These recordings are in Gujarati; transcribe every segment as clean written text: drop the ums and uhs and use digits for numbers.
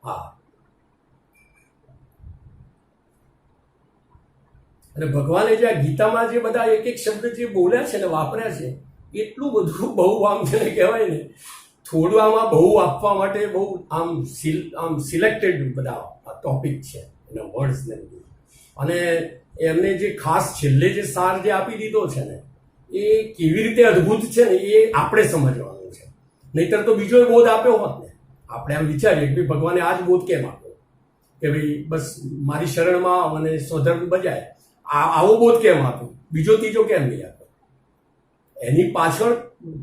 હા, અને ભગવાને જે આ ગીતામાં જે બધા એક એક શબ્દ જે બોલ્યા છે ને વાપર્યા છે, એટલું બધું બહુ આમ જેને કહેવાય ને, થોડું આમાં બહુ આપવા માટે બહુ આમ સિલેક્ટેડ બધા ટોપિક છે એના વર્ડ્સ ને બધું. અને એમને જે ખાસ છેલ્લે જે સાર જે આપી દીધો છે ને, એ કેવી રીતે અદ્ભુત છે ને એ આપણે સમજવાનું છે. નહીતર તો બીજો બોધ આપ્યો હોત ને, આપણે આમ વિચારીએ કે ભગવાને આ જ બોધ કેમ આપ્યો કે ભાઈ બસ મારી શરણમાં અને સ્વધર્મ બજાય, આવો બોધ કેમ આપ્યો, બીજો ત્રીજો કેમ નહીં આપ્યો? એની પાછળ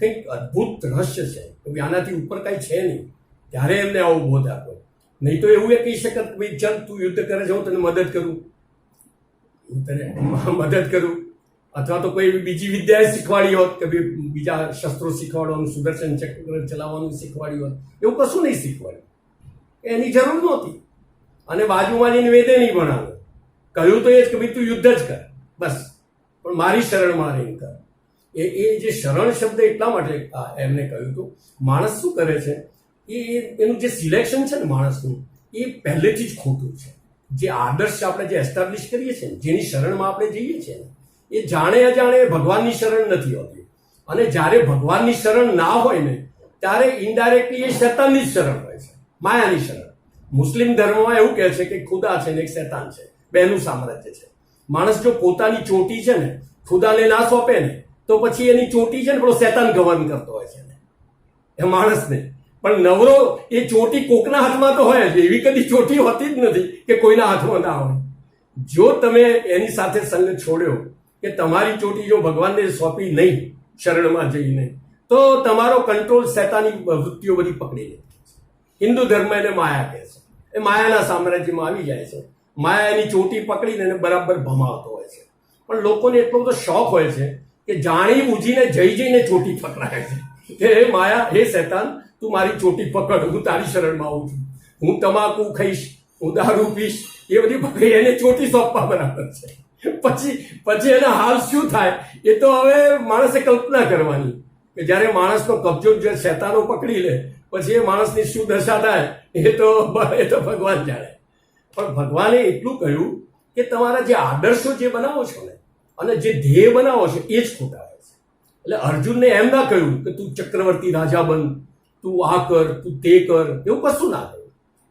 કંઈક અદ્ભુત રહસ્ય છે કે ભાઈ આનાથી ઉપર કાંઈ છે નહીં, ત્યારે એમને આવો બોધ આપ્યો. નહીં તો એવું એ કહી શકત કે ભાઈ ચાલ તું યુદ્ધ કરે છે, હું તને મદદ કરું, અથવા તો કોઈ બીજી વિદ્યા શીખવાડી હોત કે ભાઈ બીજા શસ્ત્રો શીખવાડવાનું, સુદર્શન ચક્ર ચલાવવાનું શીખવાડ્યું હોત. એવું કશું નહીં શીખવાડ્યું, એની જરૂર નહોતી. અને બાજુમાં જઈને વેદે નહીં ભણાવ્યું, કહ્યું તો એ જ કે ભાઈ તું યુદ્ધ જ કર બસ, પણ મારી શરણમાં રહીને કર. એ જે શરણ શબ્દ એટલા માટે એમને કહ્યું હતું. માણસ શું કરે છે, એનું જે સિલેક્શન છે ને માણસનું, એ પહેલેથી જ ખોટું છે. જે આદર્શ આપણે જે એસ્ટાબ્લિશ કરીએ છીએ, જેની શરણમાં આપણે જઈએ છીએ, એ જાણે અજાણે ભગવાનની શરણ નથી હોતી. અને જ્યારે ભગવાનની શરણ ના હોય ને, ત્યારે ઇનડાયરેક્ટલી એ શૈતાનની જ શરણ હોય છે, માયાની શરણ. મુસ્લિમ ધર્મમાં એવું કહે છે કે ખુદા છે ને એક શૈતાન છે, બેનું સામ્રાજ્ય છે. માણસ જો પોતાની ચોટી છે ને ખુદાને ના સોંપે ને, તો પછી એની ચોટી છે ને પેલો શૈતાન ગવર્ન કરતો હોય છે એ માણસને. પણ નવરો એ ચોટી કોકના હાથમાં તો હોય જ, એવી કદી ચોટી હોતી જ નથી કે કોઈના હાથમાં ના હોય. જો તમે એની સાથે સંગ છોડ્યો કે તમારી ચોટી જો ભગવાનને સોંપી નહીં શરણમાં જઈને, તો તમારો કંટ્રોલ શૈતાની વૃત્તિઓ બધી પકડી લે. હિન્દુ ધર્મ એને માયા કહે છે, એ માયાના સામ્રાજ્યમાં આવી જાય છે. માયા એની ચોટી પકડીને એને બરાબર ભમાવતો હોય છે. પણ લોકોને એટલો બધો શોખ હોય છે કે જાણી બુજીને જઈને ચોટી પકડાય છે કે હે માયા, હે શૈતાન, તું મારી ચોટી પકડ, હું તારી શરણમાં આવું છું, હું તમાકુ ખાઈશ, હું દારૂ પીશ, એ બધી પકડી એને ચોટી સોંપવા બરાબર છે. પછી એના હાલ શું થાય એ તો હવે માણસે કલ્પના કરવાની કે જ્યારે માણસનો કબજો જે શૈતાનો પકડી લે, પછી એ માણસની શું દશા થાય એ તો ભગવાન જાણે. પણ ભગવાને એટલું કહ્યું કે તમારા જે આદર્શો જે બનાવો છો ને, અને જે ધ્યેય બનાવો છો, એ જ ખોટા હોય છે. એટલે અર્જુનને એમ ના કહ્યું કે તું ચક્રવર્તી રાજા બન, તું આ કર, તું તે કર, એવું કશું ના કહ્યું.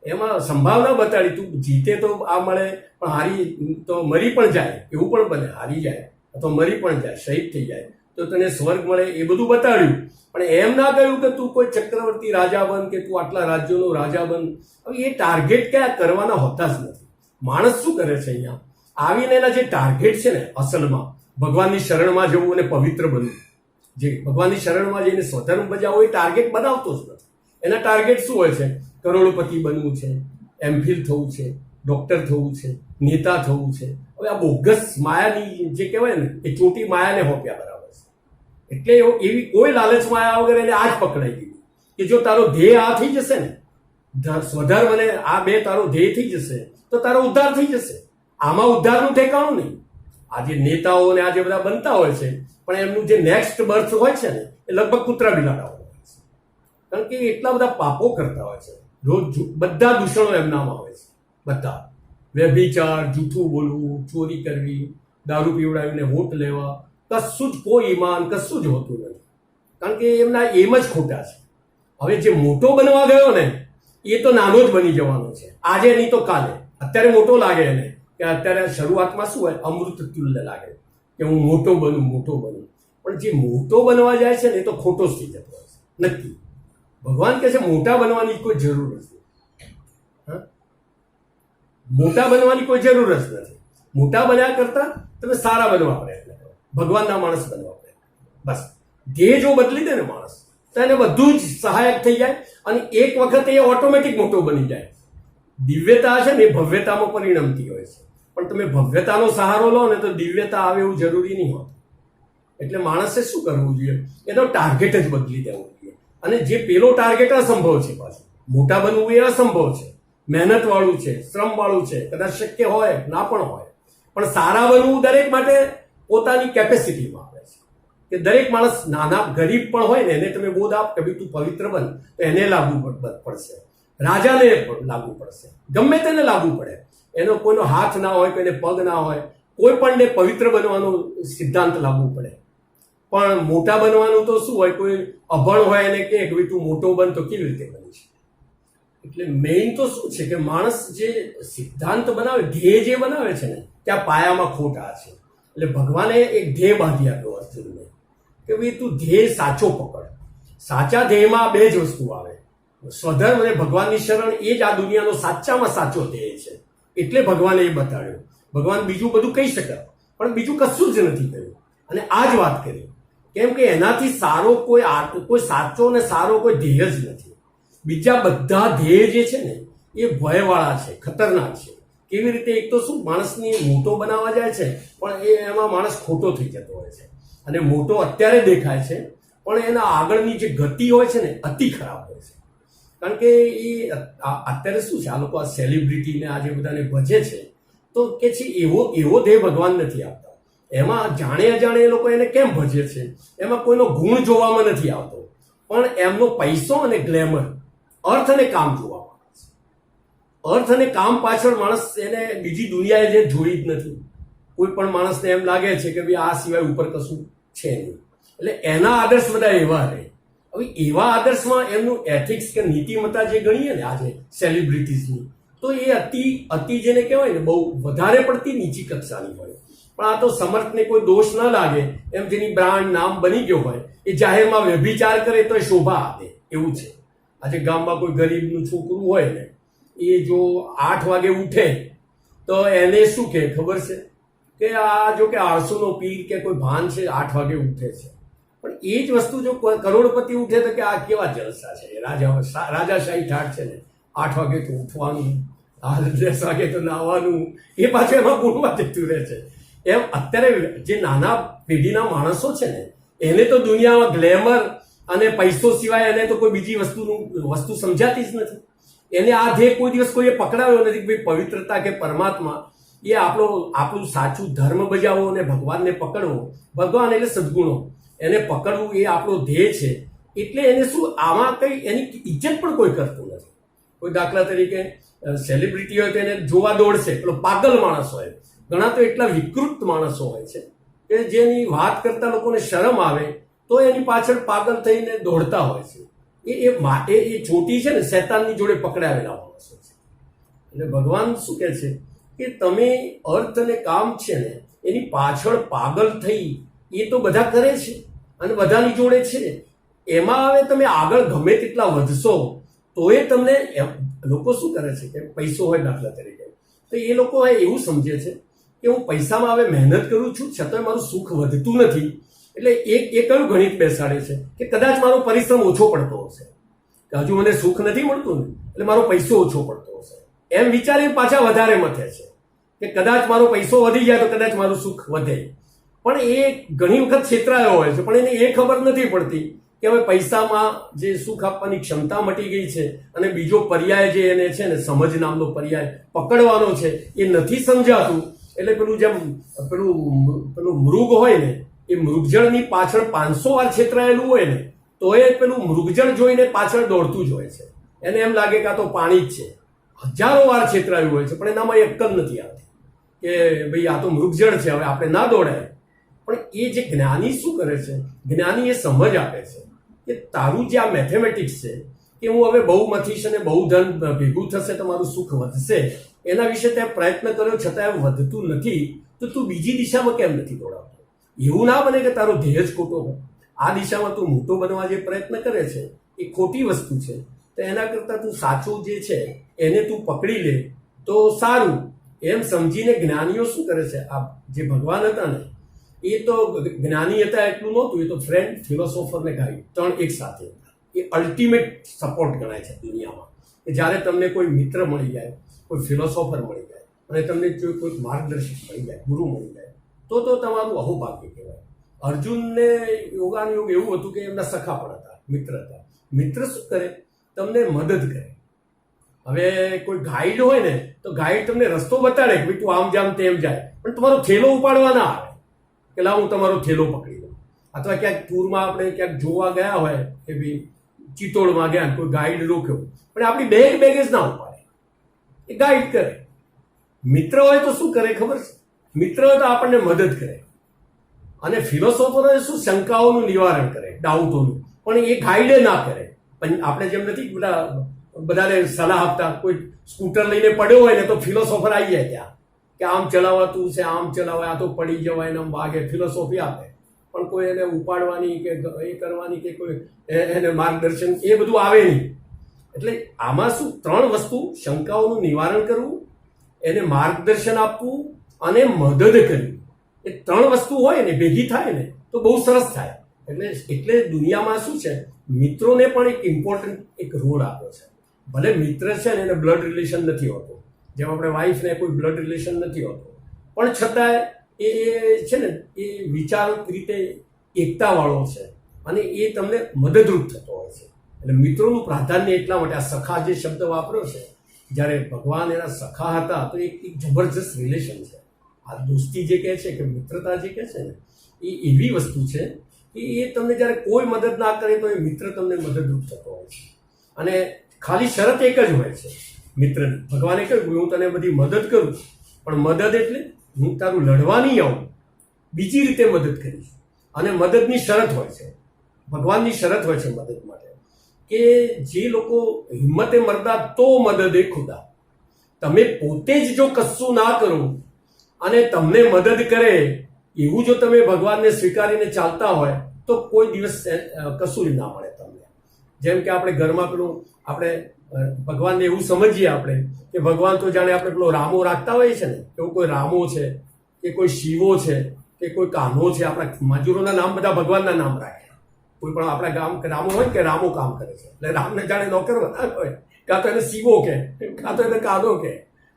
એમાં સંભાવના બતાડી, તું જીતે તો આ મળે, પણ હારી તો મરી પણ જાય, એવું પણ બને, હારી જાય અથવા મરી પણ જાય, શહીદ થઈ જાય તો તને સ્વર્ગ મળે, એ બધું બતાડ્યું. પણ એમ ના કહ્યું કે તું કોઈ ચક્રવર્તી રાજા બન, કે તું આટલા રાજ્યોનો રાજા બન. હવે એ ટાર્ગેટ ક્યાં કરવાના હોતા જ નથી. માણસ શું કરે છે અહીંયા આવીને, એના જે ટાર્ગેટ છે ને અસલમાં ભગવાનની શરણમાં જવું અને પવિત્ર બનવું, જે ભગવાનની શરણમાં જઈને સ્વધર્મ બજાવવો, એ ટાર્ગેટ બનાવતો જ નથી. એના ટાર્ગેટ શું હોય છે? કરોડપતિ બનવું છે, એમફિલ થવું છે, ડોક્ટર થવું છે, નેતા થવું છે. હવે આ બોગસ માયાની જે કહેવાય ને એ ચોટી માયાને હોપ્યા બરાબર છે. એટલે એવી કોઈ લાલચ માયા વગર એને આ જ પકડાઈ દીધી કે જો તારો ધ્યેય આ થઈ જશે ને, સ્વધર્મ અને આ બે તારો ધ્યેય થઈ જશે, તો તારો ઉદ્ધાર થઈ જશે. આમાં ઉદ્ધારનું ઠેકાણું નહીં. આ જે નેતાઓ અને આ જે બધા બનતા હોય છે, પણ એમનું જે નેક્સ્ટ બર્થ હોય છે ને, એ લગભગ કૂતરા બિલાડા હોય છે. કારણ કે એટલા બધા પાપો કરતા હોય છે, રોજ બધા દૂષણો એમનામાં હોય છે. બધા વ્યભિચાર, જૂઠું બોલવું, ચોરી કરવી, દારૂ પીવડાવીને વોટ લેવા, કશું જ કોઈ ઈમાન કશું જ હોતું નથી. કારણ કે એમના એમ જ ખોટા છે. હવે જે મોટો બનવા ગયો ને, એ તો નાનો જ બની જવાનો છે, આજે નહીં તો કાલે. અત્યારે મોટો લાગે એને, કે અત્યારે શરૂઆતમાં શું હોય, અમૃત તુલ્ય લાગે કે હું મોટો બનું. પણ જે મોટો બનવા જાય છે ને, એ તો ખોટો જ થઈ જતો હોય છે નક્કી. ભગવાન કહે છે મોટા બનવાની કોઈ જરૂર નથી. મોટા બનવાની કોઈ જરૂર જ નથી. મોટા બન્યા કરતા તમે સારા બનવા પ્રયત્ન કરો, ભગવાનના માણસ બનવા પ્રયત્ન કરો. બસ ધ્યેય જો બદલી દે ને માણસ, તો એને બધું જ સહાયક થઈ જાય, અને એક વખત એ ઓટોમેટિક મોટો બની જાય. દિવ્યતા છે ને એ ભવ્યતામાં પરિણમતી હોય છે. પણ તમે ભવ્યતાનો સહારો લો ને, તો દિવ્યતા આવે એવું જરૂરી નહીં હોતું. એટલે માણસે શું કરવું જોઈએ? એનો ટાર્ગેટ જ બદલી દેવો જોઈએ. અને જે પેલો ટાર્ગેટ અસંભવ છે, પાછું મોટા બનવું એ અસંભવ છે, મહેનત વાળું છે, શ્રમ વાળું છે, કદાચ શક્ય હોય ના પણ હોય. પણ સારા બનવું દરેક માટે પોતાની કેપેસિટીમાં આવે છે. કે દરેક માણસ નાના ગરીબ પણ હોય ને, એને તમે બોધ આપ કે ભાઈ તું પવિત્ર બન, તો એને લાગુ પડશે. રાજાને લાગુ પડશે, ગમે તેને લાગુ પડે. એનો કોઈનો હાથ ના હોય, કોઈને પગ ના હોય, કોઈ પણને પવિત્ર બનવાનો સિદ્ધાંત લાગુ પડે. પણ મોટા બનવાનું તો શું હોય, કોઈ અભણ હોય એને કે ભાઈ તું મોટો બન, તો કેવી રીતે બનીશ? એટલે મેઇન તો શું છે કે માણસ જે સિદ્ધાંત બનાવે, ધ્યેય જે બનાવે છે ને, ત્યાં પાયામાં ખોટ આ છે. એટલે ભગવાને એક ધ્યેય બાંધી આપ્યો અર્જુનને કે ભાઈ તું ધ્યેય સાચો પકડ. સાચા ધ્યેયમાં બે જ વસ્તુ આવે, સ્વધર્મ અને ભગવાનની શરણ. એ જ આ દુનિયાનો સાચામાં સાચો ધ્યેય છે. એટલે ભગવાને એ બતાડ્યું. ભગવાન બીજું બધું કહી શકે, પણ બીજું કશું જ નથી કહ્યું. અને આ જ વાત કરી, કેમ કે એનાથી સારો કોઈ સાચો ને સારો કોઈ ધ્યેય જ નથી. બીજા બધા ધ્યેય જે છે ને એ ભયવાળા છે, ખતરનાક છે. કેવી રીતે? એક તો શું, માણસને મોટો બનાવવા જાય છે, પણ એમાં માણસ ખોટો થઈ જતો હોય છે. અને મોટો અત્યારે દેખાય છે, પણ એના આગળની જે ગતિ હોય છે ને, અતિ ખરાબ હોય છે. કારણ કે એ અત્યારે શું છે, આ લોકો આ સેલિબ્રિટીને આજે બધાને ભજે છે, તો કે છે એવો ધ્યેય ભગવાન નથી આપતા. એમાં જાણે અજાણે એ લોકો એને કેમ ભજે છે, એમાં કોઈનો ગુણ જોવામાં નથી આવતો, પણ એમનો પૈસો અને ગ્લેમર, અર્થ અને કામ જોવામાં આવે છે. અર્થ અને કામ પાછળ માણસ એને બીજી દુનિયાએ જે જોઈ જ નથી. કોઈ પણ માણસને એમ લાગે છે કે ભાઈ આ સિવાય ઉપર કશું છે નહીં, એટલે એના આદર્શ બધા એવા રહે. હવે એવા આદર્શમાં એમનું એથિક્સ કે નીતિમત્તા જે ગણીએ ને આજે સેલિબ્રિટીઝની, તો એ અતિ જેને કહેવાય ને, બહુ વધારે પડતી નીચી કક્ષાની હોય. પણ આ તો સમર્થને કોઈ દોષ ના લાગે એમ જેની બ્રાન્ડ નામ બની ગયો હોય, એ જાહેરમાં વ્યભિચાર કરે તો એ શોભા આપે એવું છે. આજે ગામમાં કોઈ ગરીબનું છોકરું હોય ને, એ જો 8 વાગે ઉઠે તો એને શું કે ખબર છે કે આ જો કે 800નો પીર કે કોઈ ભાન છે, 8 વાગે ઉઠે છે. પણ એ જ વસ્તુ જો કરોડપતિ ઉઠે તો કે આ કેવા જલસા છે, રાજાશાહી ઠાઠ છે ને, 8 વાગે તો ઉઠવાનું, 10 વાગે તો નાહવાનું, એ પાછું એમાં ગુણવા જતું રહે છે. એમ અત્યારે જે નાના પેઢીના માણસો છે ને, એને તો દુનિયામાં ગ્લેમર અને પૈસો સિવાય એને તો કોઈ બીજી વસ્તુ સમજાતી જ નથી. એને આ ધ્યેય કોઈ દિવસ કોઈએ પકડાવ્યો નથી કે ભાઈ પવિત્રતા કે પરમાત્મા એ આપણું સાચું ધર્મ બજાવવો અને ભગવાનને પકડવો. ભગવાન એટલે સદગુણો, એને પકડવું એ આપણો ધ્યેય છે. એટલે એને શું, આમાં કઈ એની ઇજ્જત પણ કોઈ કરતું નથી. કોઈ દાખલા તરીકે સેલિબ્રિટી હોય તો એને જોવા દોડશે, પેલો પાગલ માણસ હોય. ઘણા તો એટલા વિકૃત માણસો હોય છે કે જેની વાત કરતા લોકોને શરમ આવે તો એની પાછળ પાગલ થઈને દોડતા હોય છે. એ ચોટી છે ને, શૈતાનની જોડે પકડાવેલા માણસો છે. એટલે ભગવાન શું કહે છે કે તમે અર્થ અને કામ છે ને એની પાછળ પાગલ થઈ, એ તો બધા કરે છે અને બધાની જોડે છે. એમાં હવે તમે આગળ ગમે તેટલા વધશો તો એ તમને લોકો શું કરે છે કે પૈસો હોય દાખલા તરીકે, તો એ લોકો એવું સમજે છે કે હું પૈસામાં હવે મહેનત કરું છું છતાં મારું સુખ વધતું નથી. એટલે એ કયું ગણિત બેસાડે છે કે કદાચ મારો પરિશ્રમ ઓછો પડતો હશે, કે હજુ મને સુખ નથી મળતું ને એટલે મારો પૈસો ઓછો પડતો હશે, એમ વિચારી પાછા વધારે મથે છે કે કદાચ મારો પૈસો વધી જાય તો કદાચ મારું સુખ વધે. પણ એ ઘણી વખત છેતરાયો હોય છે, પણ એને એ ખબર નથી પડતી કે હવે પૈસામાં જે સુખ આપવાની ક્ષમતા મટી ગઈ છે અને બીજો પર્યાય જે એને છે ને, સમજ નામનો પર્યાય પકડવાનો છે, એ નથી સમજાતું. એટલે પેલું મૃગ હોય ને, એ મૃગજળની પાછળ 500 વાર છેતરાયેલું હોય ને, તો એ પેલું મૃગજળ જોઈને પાછળ દોડતું જ હોય છે. એને એમ લાગે કે આ તો પાણી જ છે. 1000 વાર છેતરાયું હોય છે, પણ એનામાં અક્કલ નથી આવતી કે ભાઈ આ તો મૃગજળ છે, હવે આપણે ના દોડાય. પણ એ જે જ્ઞાની શું કરે છે, જ્ઞાની એ સમજ આપે છે કે તારું જે આ મેથેમેટિક્સ છે કે હું હવે બહુ મથીશ અને બહુ ધન ભેગું થશે તો મારું સુખ વધશે, એના વિશે તે પ્રયત્ન કર્યો છતાં એમ વધતું નથી, તો તું બીજી દિશામાં કેમ નથી દોડાવતો? એવું ના બને કે તારો ધ્યેય જ ખોટો હોય. આ દિશામાં તું મોટો બનવા જે પ્રયત્ન કરે છે એ ખોટી વસ્તુ છે. તો એના કરતાં તું સાચું જે છે એને તું પકડી લે તો સારું. એમ સમજીને જ્ઞાનીઓ શું કરે છે, આ જે ભગવાન હતા ને, એ તો જ્ઞાની હતા એટલું નહોતું, એ તો ફ્રેન્ડ, ફિલોસોફર ને ગાઈડ 3 એક સાથે હતા. એ અલ્ટિમેટ સપોર્ટ ગણાય છે દુનિયામાં, કે જ્યારે તમને કોઈ મિત્ર મળી જાય, કોઈ ફિલોસોફર મળી જાય અને તમને જો કોઈ માર્ગદર્શક મળી જાય, ગુરુ મળી જાય, તો તમારું અહોભાગ્ય કહેવાય. અર્જુનને યોગાનુયોગ એવું હતું કે એમના સખા પણ હતા, મિત્ર હતા. મિત્ર શું કરે? તમને મદદ કરે. હવે કોઈ ગાઈડ હોય ને તો ગાઈડ તમને રસ્તો બતાડે કે ભાઈ તું આમ જામ તેમ જાય, પણ તમારો થેલો ઉપાડવા ના આવે કે લાવ હું તમારો થેલો પકડી લઉં. અથવા ક્યાંક ટૂરમાં આપણે ક્યાંક જોવા ગયા હોય કે ભાઈ ચિત્તોડમાં ગયા, કોઈ ગાઈડ રોક્યો, પણ આપણી બેગેજ ના ઉપાડે, એ ગાઈડ કરે. મિત્ર હોય તો શું કરે ખબર છે? મિત્ર હોય તો આપણને મદદ કરે. અને ફિલોસોફરો શું શંકાઓનું નિવારણ કરે, ડાઉટોનું, પણ એ ગાઈડે ના કરે. પણ આપણે જેમ નથી બધાને સલાહ આપતા, કોઈ સ્કૂટર લઈને પડ્યો હોય ને તો ફિલોસોફર આવી જાય ત્યાં કે આમ ચલાવાતું છે, આમ ચલાવાય, આ તો પડી જવાય ને આમ વાગે, ફિલોસોફી આપે. પણ કોઈ એને ઉપાડવાની કે એ કરવાની કે કોઈ એને માર્ગદર્શન એ બધું આવે નહીં. એટલે આમાં શું 3 વસ્તુ: શંકાઓનું નિવારણ કરવું, એને માર્ગદર્શન આપવું અને મદદ કરવી. એ 3 વસ્તુ હોય ને ભેગી થાય ને તો બહુ સરસ થાય. એટલે દુનિયામાં શું છે, મિત્રોને પણ એક ઇમ્પોર્ટન્ટ એક રોલ આપ્યો છે. ભલે મિત્ર છે ને એને બ્લડ રિલેશન નથી હોતું, જેમ આપણે વાઈફને કોઈ બ્લડ રિલેશન નથી હોતું, પણ છતાંય એ છે ને એ વિચાર રીતે એકતાવાળો છે અને એ તમને મદદરૂપ થતો હોય છે. એટલે મિત્રોનું પ્રાધાન્ય એટલા માટે, આ સખા જે શબ્દ વાપર્યો છે, જ્યારે ભગવાન એના સખા હતા તો એક જબરજસ્ત રિલેશન છે. આ દોસ્તી જે કહે છે કે મિત્રતા જે કહે છે ને, એ એવી વસ્તુ છે કે એ તમને જ્યારે કોઈ મદદ ના કરે તો એ મિત્ર તમને મદદરૂપ થતો હોય છે. અને ખાલી શરત એક જ હોય છે મિત્રની. ભગવાને કહ્યું હું તને બધી મદદ કરું, પણ મદદ એટલે હું તારું લડવા નહીં આવું, બીજી રીતે મદદ કરીશ. અને મદદની શરત હોય છે, ભગવાનની શરત હોય છે મદદ માટે, કે જે લોકો હિંમતે મરદા તો મદદે ખુદા. તમે પોતે જ જો કશું ના કરો અને તમને મદદ કરે એવું જો તમે ભગવાનને સ્વીકારીને ચાલતા હોય તો કોઈ દિવસ કશું ના મળે તમને. જેમ કે આપણે ઘરમાં પેલું આપણે ભગવાનને એવું સમજીએ આપણે કે ભગવાન તો જાણે આપણે પેલો રામો રાખતા હોઈએ છે ને, એવું કોઈ રામો છે કે કોઈ શિવો છે કે કોઈ કાન્હો છે. આપણા મજૂરોના નામ બધા ભગવાનના નામ રાખે. કોઈ પણ આપણા ગામ રામો હોય કે રામો કામ કરે છે એટલે રામને જાણે નોકર બધા હોય, કાં તો એને શિવો કે, કાં તો એને કાન્હો કે.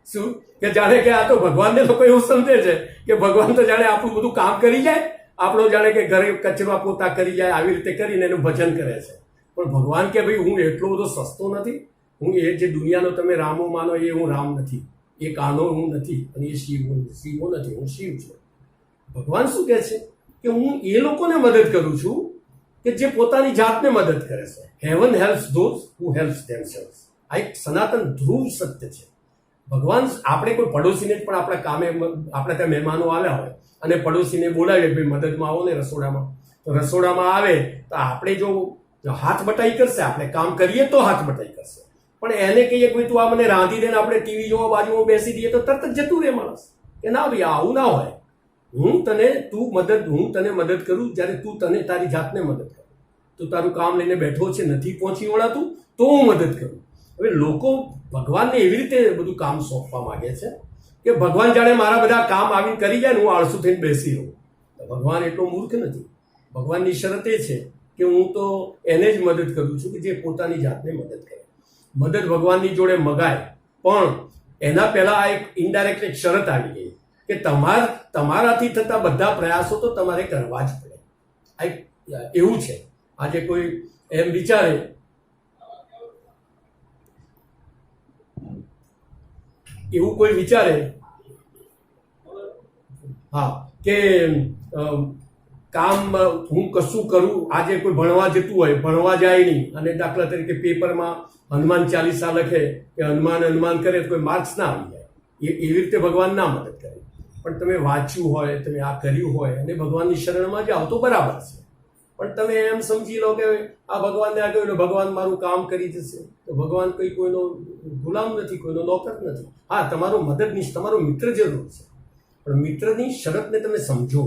શું કે જાણે કે આ તો ભગવાનને લોકો એવું સમજે છે કે ભગવાન તો જાણે આપણું બધું કામ કરી જાય, આપણો જાણે કે ઘરે કચરા પોતા કરી જાય, આવી રીતે કરીને એનું ભજન કરે છે. પણ ભગવાન કે ભાઈ હું એટલો બધો સસ્તો નથી, હું એ જે દુનિયાનો તમે રામો માનો એ હું રામ નથી, એ કાનો હું નથી, અને એ શિવો નથી, હું શિવ છું. ભગવાન શું કહે છે કે હું એ લોકોને મદદ કરું છું કે જે પોતાની જાતને મદદ કરે છે. Heaven helps those who helps themselves. આ એક સનાતન ધ્રુવ સત્ય છે. ભગવાન, આપણે કોઈ પડોશીને પણ આપણા કામે, આપણે ત્યાં મહેમાનો આવ્યા હોય અને પડોશીને બોલાવીએ ભાઈ મદદમાં આવો ને રસોડામાં, તો રસોડામાં આવે તો આપણે જો હાથ બટાઈ કરશે, આપણે કામ કરીએ તો હાથ બટાઈ કરશે, પણ એને કહીએ કે ભાઈ તું આ મને રાંધી દે ને આપણે ટીવી જોવા બાજુમાં બેસી દઈએ તો તરત જ જતું રહે માણસ કે ના ભાઈ આવું ના હોય. હું તને મદદ કરું જ્યારે તું તારી જાતને મદદ કર. તું તારું કામ લઈને બેઠો છે, નથી પહોંચી વળાતું તો હું મદદ કરું. હવે લોકો ભગવાનને એવી રીતે બધું કામ સોંપવા માંગે છે કે ભગવાન જાણે મારા બધા કામ આવીને કરી જાય ને હું આળસુ થઈને બેસી રહું. ભગવાન એટલો મૂર્ખ નથી. ભગવાનની શરત એ છે કે હું તો એને જ મદદ કરું છું કે જે પોતાની જાતને મદદ કરે. મદદ ભગવાનની જોડે મગાય, પણ એના પહેલા આ એક ઇનડાયરેક્ટ એક શરત આવી ગઈ કે તમારાથી થતા બધા પ્રયાસો તો તમારે કરવા જ પડે. આ એક એવું છે. આજે કોઈ એમ વિચારે હા કે કામ હું કશું કરું. આજે કોઈ ભણવા જતું હોય, ભણવા જાય નહીં અને દાખલા તરીકે પેપરમાં હનુમાન ચાલીસા લખે કે હનુમાન કરે તો કોઈ માર્ક્સ ના આવી જાય. એવી રીતે ભગવાન ના મદદ કરે. પણ તમે વાંચ્યું હોય, તમે આ કર્યું હોય અને ભગવાનની શરણમાં જાઓ તો બરાબર છે. પણ તમે એમ સમજી લો કે આ ભગવાનને આ કહ્યું ભગવાન મારું કામ કરી જશે, તો ભગવાન કોઈનો ગુલામ નથી, કોઈનો નોકર નથી. હા, તમારો મદદનીશ, તમારો મિત્ર જરૂર છે, પણ મિત્રની શરતને તમે સમજો.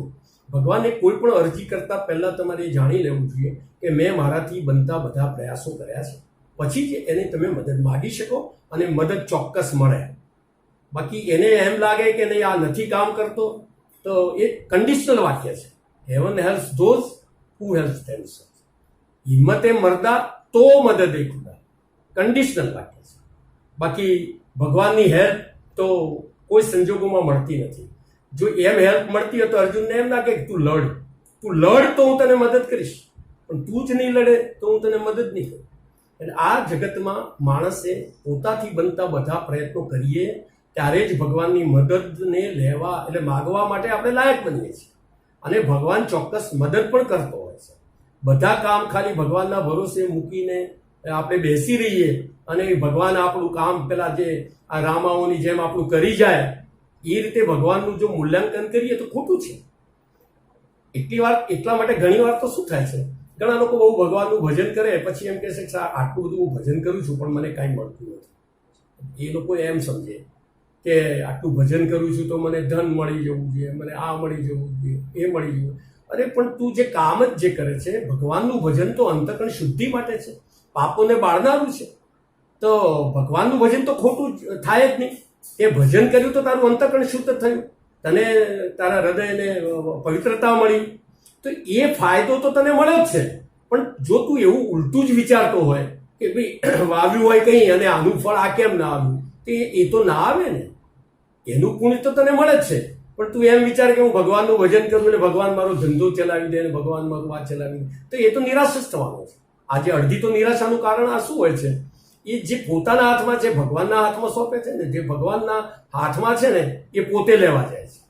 ભગવાને કોઈ પણ અરજી કરતા પહેલા તમારે જાણી લેવું જોઈએ કે મેં મારાથી બનતા બધા પ્રયાસો કર્યા છે, પછી જ એને તમે મદદ માગી શકો અને મદદ ચોક્કસ મળે. બાકી એને એમ લાગે કે નહીં આ નથી કામ કરતો તો એ કન્ડિશનલ વાક્ય છે. Heaven helps those who helps themselves. હિંમતે મરદા તો મદદે ખુદા. કન્ડિશનલ વાક્ય છે. બાકી ભગવાનની હેલ્પ તો કોઈ સંજોગોમાં મળતી નથી. જો એમ હેલ્પ મળતી હોય તો અર્જુનને એમ લાગે કે તું લડ તો હું તને મદદ કરીશ, પણ તું જ નહીં લડે તો હું તને મદદ નહીં કરું. એટલે આ જગતમાં માણસે પોતાથી બનતા બધા પ્રયત્નો કરીએ ત્યારે જ ભગવાનની મદદને લેવા એટલે માગવા માટે આપણે લાયક બનીએ છીએ. અને ભગવાન ચોક્કસ મદદ પણ કરતો હોય છે. બધા કામ ખાલી ભગવાનના ભરોસે મૂકીને આપણે બેસી રહીએ અને ભગવાન આપણું કામ પેલા જે આ રામાઓની જેમ આપણું કરી જાય એ રીતે ભગવાનનું જો મૂલ્યાંકન કરીએ તો ખોટું છે. એટલા માટે ઘણી વાર તો શું થાય છે, ઘણા લોકો બહુ ભગવાનનું ભજન કરે પછી એમ કહે છે કે આટલું બધું હું ભજન કરું છું પણ મને કાંઈ મળતું નથી. એ લોકો એમ સમજે કે આટલું ભજન કરું છું તો મને ધન મળી જવું જોઈએ, મને આ મળી જવું જોઈએ, એ મળી જવું. અરે પણ તું જે કામ જ જે કરે છે, ભગવાનનું ભજન તો અંતકરણ શુદ્ધિ માટે છે, પાપોને બાળનારું છે. તો ભગવાનનું ભજન તો ખોટું થાય જ નહીં. એ ભજન કર્યું તો તારું અંતકરણ શુદ્ધ થયું, તને તારા હૃદયને પવિત્રતા મળી, તો એ ફાયદો તો તને મળ્યો જ છે. પણ જો તું એવું ઉલટું જ વિચારતો હોય કે ભાઈ વાવ્યું હોય કંઈ અને આનું ફળ આ કેમ ના આવ્યું, તો એ તો ના આવે ને. એનું પુણ્ય તો તને મળે જ છે, પણ તું એમ વિચાર કે હું ભગવાનનું ભજન કરું એટલે ભગવાન મારો ધંધો ચલાવી દે અને ભગવાન મારું વાત ચલાવી દે, તો એ તો નિરાશ જ થવાનો છે. આજે અડધી તો નિરાશાનું કારણ આ શું હોય છે, એ જે પોતાના હાથમાં છે ભગવાનના હાથમાં સોંપે છે ને, જે ભગવાનના હાથમાં છે ને એ પોતે લેવા જાય છે.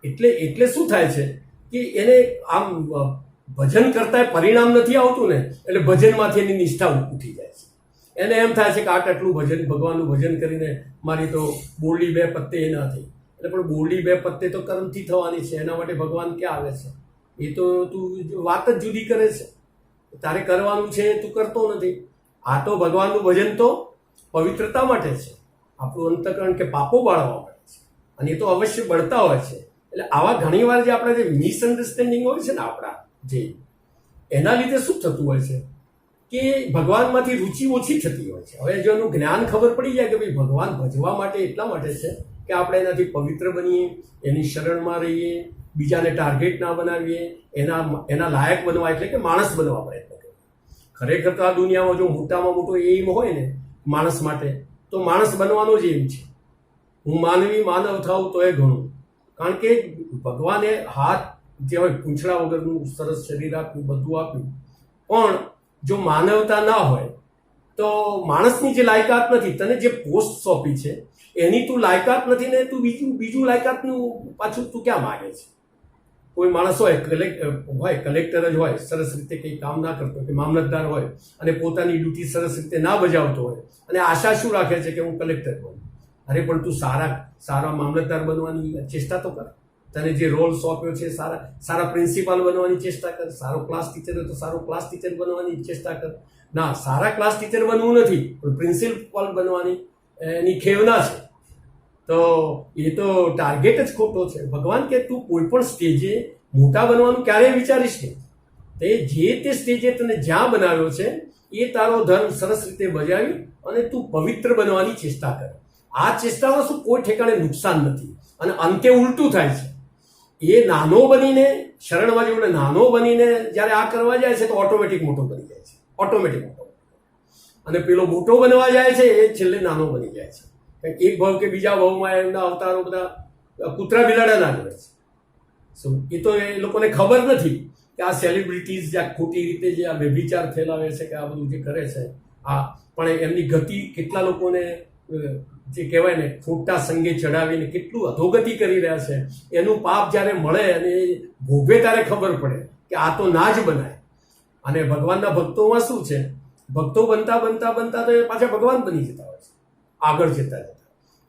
એટલે શું થાય છે કે એને આમ ભજન કરતા પરિણામ નથી આવતું ને, એટલે ભજનમાંથી એની નિષ્ઠા ઉઠી જાય છે. એને એમ થાય છે કે આટલું ભજન ભગવાનનું ભજન કરીને મારી તો બોરડી બે પત્તે એ ના થઈ. એટલે પણ બોરડી બે પત્તે તો કર્મથી થવાની છે, એના માટે ભગવાન ક્યાં આવે છે? એ તો તું વાત જ જુદી કરે છે. તારે કરવાનું છે તું કરતો નથી. આ તો ભગવાનનું ભજન તો પવિત્રતા માટે છે, આપણું અંતકરણ કે પાપો બાળવા માટે છે, અને એ તો અવશ્ય બળતા હોય છે. એટલે આવા ઘણી વાર જે આપણા જે મિસઅન્ડરસ્ટેન્ડિંગ હોય છે ને આપણા જે, એના લીધે શું થતું હોય છે કે ભગવાનમાંથી રુચિ ઓછી થતી હોય છે. હવે જો એનું જ્ઞાન ખબર પડી જાય કે ભાઈ ભગવાન ભજવા માટે એટલા માટે છે કે આપણે એનાથી પવિત્ર બનીએ, એની શરણમાં રહીએ, બીજાને ટાર્ગેટ ના બનાવીએ, એના લાયક બનવા એટલે કે માણસ બનવા પ્રયત્ન કરીએ. ખરેખર તો આ દુનિયામાં જો મોટામાં મોટો એમ હોય ને માણસ માટે, તો માણસ બનવાનો જ એમ છે. હું માનવ થાઉં તો એ ઘણું. કારણ કે ભગવાને હાથ જે હોય પૂંછડા વગરનું સરસ શરીર આપ્યું, બધું આપ્યું, પણ જો માનવતા ના હોય તો માણસની જે લાયકાત નથી, તને જે પોસ્ટ સોંપી છે એની તું લાયકાત નથી ને તું બીજું લાયકાતનું પાછું તું ક્યાં માગે છે? કોઈ માણસ હોય કલેક્ટર જ હોય, સરસ રીતે કંઈ કામ ના કરતો, કે મામલતદાર હોય અને પોતાની ડ્યુટી સરસ રીતે ના બજાવતો હોય અને આશા શું રાખે છે કે હું કલેક્ટર બનું. અરે પણ તું સારા મામલતદાર બનવાની ચેષ્ટા તો કર. તને જે રોલ સોંપ્યો છે સારા પ્રિન્સિપાલ બનવાની ચેષ્ટા કર. સારો ક્લાસ ટીચર હોય તો સારો ક્લાસ ટીચર બનવાની ચેષ્ટા કર. ના, સારા ક્લાસ ટીચર બનવું નથી, પણ પ્રિન્સિપાલ બનવાની એની ખેવના છે. તો એ તો ટાર્ગેટ જ ખોટો છે. ભગવાન કે તું કોઈ પણ સ્ટેજે મોટા બનવાનું ક્યારેય વિચારીશ નહીં. તે સ્ટેજે તને જ્યાં બનાવ્યો છે એ તારો ધર્મ સરસ રીતે બજાવી અને તું પવિત્ર બનવાની ચેષ્ટા કર. આ ચેષ્ટામાં શું કોઈ ઠેકાણે નુકસાન નથી, અને અંતે ઉલટું થાય છે. એ નાનો બનીને શરણમાં જેવડે નાનો બનીને જ્યારે આ કરવા જાય છે તો ઓટોમેટિક મોટો બની જાય છે, ઓટોમેટિક મોટો. અને પેલો મોટો બનવા જાય છે એ છેલ્લે નાનો બની જાય છે. એક ભાવ કે બીજા ભાવમાં એમના અવતારો બધા કૂતરા બિલાડાના જ હોય છે. શું એ તો એ લોકોને ખબર નથી કે આ સેલિબ્રિટીઝ જે ખોટી રીતે જે આ વ્યભિચાર ફેલાવે છે કે આ બધું જે કરે છે આ, પણ એમની ગતિ કેટલા લોકોને જે કહેવાય ને ખોટા સંગે ચડાવીને કેટલું અધોગતિ કરી રહ્યા છે. એનું પાપ જ્યારે મળે અને ભોગવે ત્યારે ખબર પડે કે આ તો ના જ બનાય. અને ભગવાનના ભક્તોમાં શું છે, ભક્તો બનતા બનતા બનતા તો એ પાછા ભગવાન બની જતા હોય છે, આગળ જતા.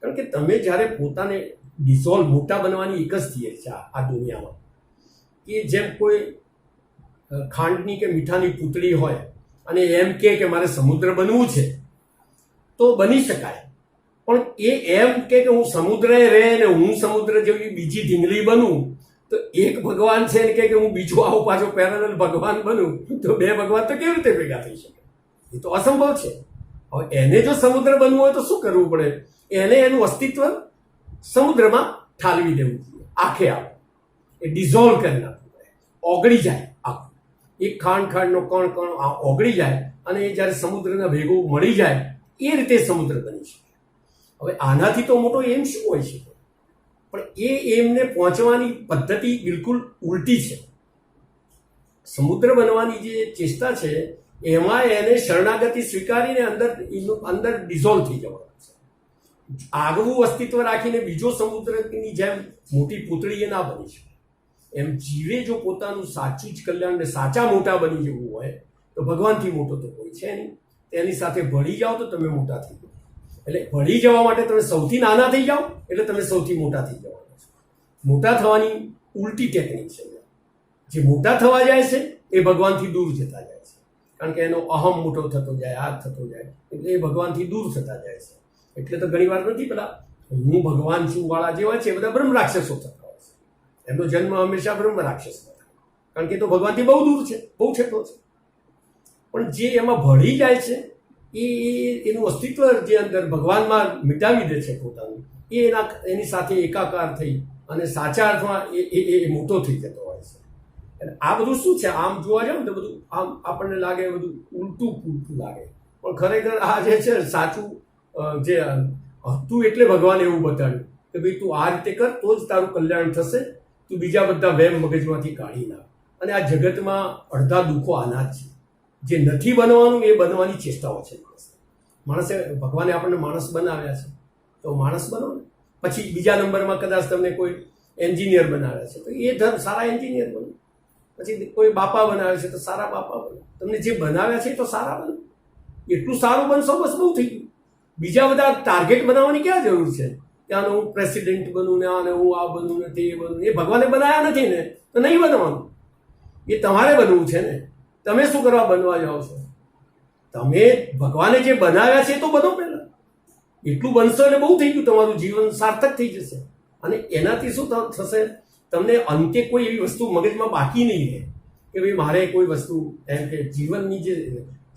કારણ કે તમે જ્યારે પોતાને ડિઝોલ્વ મોટા બનવાની એક જ થિયરી છે આ દુનિયામાં, કે જેમ કોઈ ખાંડની કે મીઠાની પૂતળી હોય અને એમ કે મારે સમુદ્ર બનવું છે તો બની શકાય. પણ એ એમ કે હું સમુદ્રએ રહે ને હું સમુદ્ર જેવી બીજી ઢીંગલી બનું, તો એક ભગવાન છે ને કે હું બીજો આવું પાછો પેરેલલ ભગવાન બનું, તો બે ભગવાન તો કેવી રીતે ભેગા થઈ શકે? એ તો અસંભવ છે. હવે એને જો સમુદ્ર બનવું હોય તો શું કરવું પડે? એને એનું અસ્તિત્વ સમુદ્રમાં ઠાલવી દેવું જોઈએ, આખે આખું એ ડિઝોલ્વ કરી નાખવું પડે, ઓગળી જાય આખું. એક ખાંડનો કણ ઓગળી જાય અને એ જ્યારે સમુદ્રના ભેગું મળી જાય એ રીતે સમુદ્ર બની શકે. હવે આનાથી તો મોટો એમ શું હોય છે? પણ એ એમને પહોંચવાની પદ્ધતિ બિલકુલ ઉલટી છે. સમુદ્ર બનવાની જે ચેષ્ટા છે એમાં એને શરણાગતિ સ્વીકારીને અંદર ડિઝોલ્વ થઈ જવાનું છે. આગવું અસ્તિત્વ રાખીને બીજો સમુદ્રની જેમ મોટી પૂતળી એ ના બની શકે. એમ જીવે જો પોતાનું સાચું જ કલ્યાણ ને સાચા મોટા બની જવું હોય તો ભગવાનથી મોટો તો કોઈ છે નહીં. તેની સાથે ભળી જાઓ તો તમે મોટા થઈ જાઓ. એટલે ભળી જવા માટે તમે સૌથી નાના થઈ જાઓ એટલે તમે સૌથી મોટા થઈ જવાના છો. મોટા થવાની ઉલટી ટેકનિક છે. જે મોટા થવા જાય છે એ ભગવાનથી દૂર જતા જાય છે, કારણ કે એનો અહમ મોટો થતો જાય, આ થતો જાય, એટલે એ ભગવાનથી દૂર થતા જાય છે. એટલે તો ઘણી વાર નથી પેલા હું ભગવાન છું વાળા જે હોય છે એ બધા બ્રહ્મ રાક્ષસો થતા હોય છે. એમનો જન્મ હંમેશા બ્રહ્મ રાક્ષસમાં થાય, કારણ કે એ તો ભગવાનથી બહુ દૂર છે, બહુ છેટો છે. પણ જે એમાં ભળી જાય છે એ એનું અસ્તિત્વ જે અંદર ભગવાનમાં મિટાવી દે છે પોતાનું, એ એની સાથે એકાકાર થઈ અને સાચા અર્થમાં એ મોટો થઈ જતો હોય છે. અને આ બધું શું છે, આમ જોવા જાવ ને તો બધું આમ આપણને લાગે બધું ઉલટું પૂલટું લાગે, પણ ખરેખર આ જે છે સાચું જે હતું એટલે ભગવાન એવું બતાવ્યું કે ભાઈ તું આ રીતે કર તો જ તારું કલ્યાણ થશે, તું બીજા બધા વેમ મગજમાંથી કાઢી નાખ. અને આ જગતમાં અડધા દુઃખો આના જ છે. જે નથી બનવાનું એ બનવાની ચેષ્ટાઓ છે. માણસે ભગવાને આપણને માણસ બનાવ્યા છે તો માણસ બનો ને. પછી બીજા નંબરમાં કદાચ તમને કોઈ એન્જિનિયર બનાવ્યા છે તો એ સારા એન્જિનિયર બનો. પછી કોઈ બાપા બનાવે છે તો સારા બાપા બનો. તમને જે બનાવ્યા છે તો સારા બનો. એટલું સારું બનશો બસ બહુ થઈ ગયું. બીજા બધા ટાર્ગેટ બનાવવાની ક્યાં જરૂર છે કે આનો હું પ્રેસિડેન્ટ બનું ને આને હું આ બનું ને તે બનું. એ ભગવાને બનાવ્યા નથી ને તો નહીં બનવાનું. એ તમારે બનવું છે ને. તમે શું કરવા બનવા જાઓ છો? તમે ભગવાને જે બનાવ્યા છે તો બનો પહેલા. એટલું બનશો એટલે બહુ થઈ ગયું, તમારું જીવન સાર્થક થઈ જશે. અને એનાથી શું થશે, તમને અંતે કોઈ એવી વસ્તુ મગજમાં બાકી નહીં રહે કે ભાઈ મારે કોઈ વસ્તુ, એમ કે જીવનની જે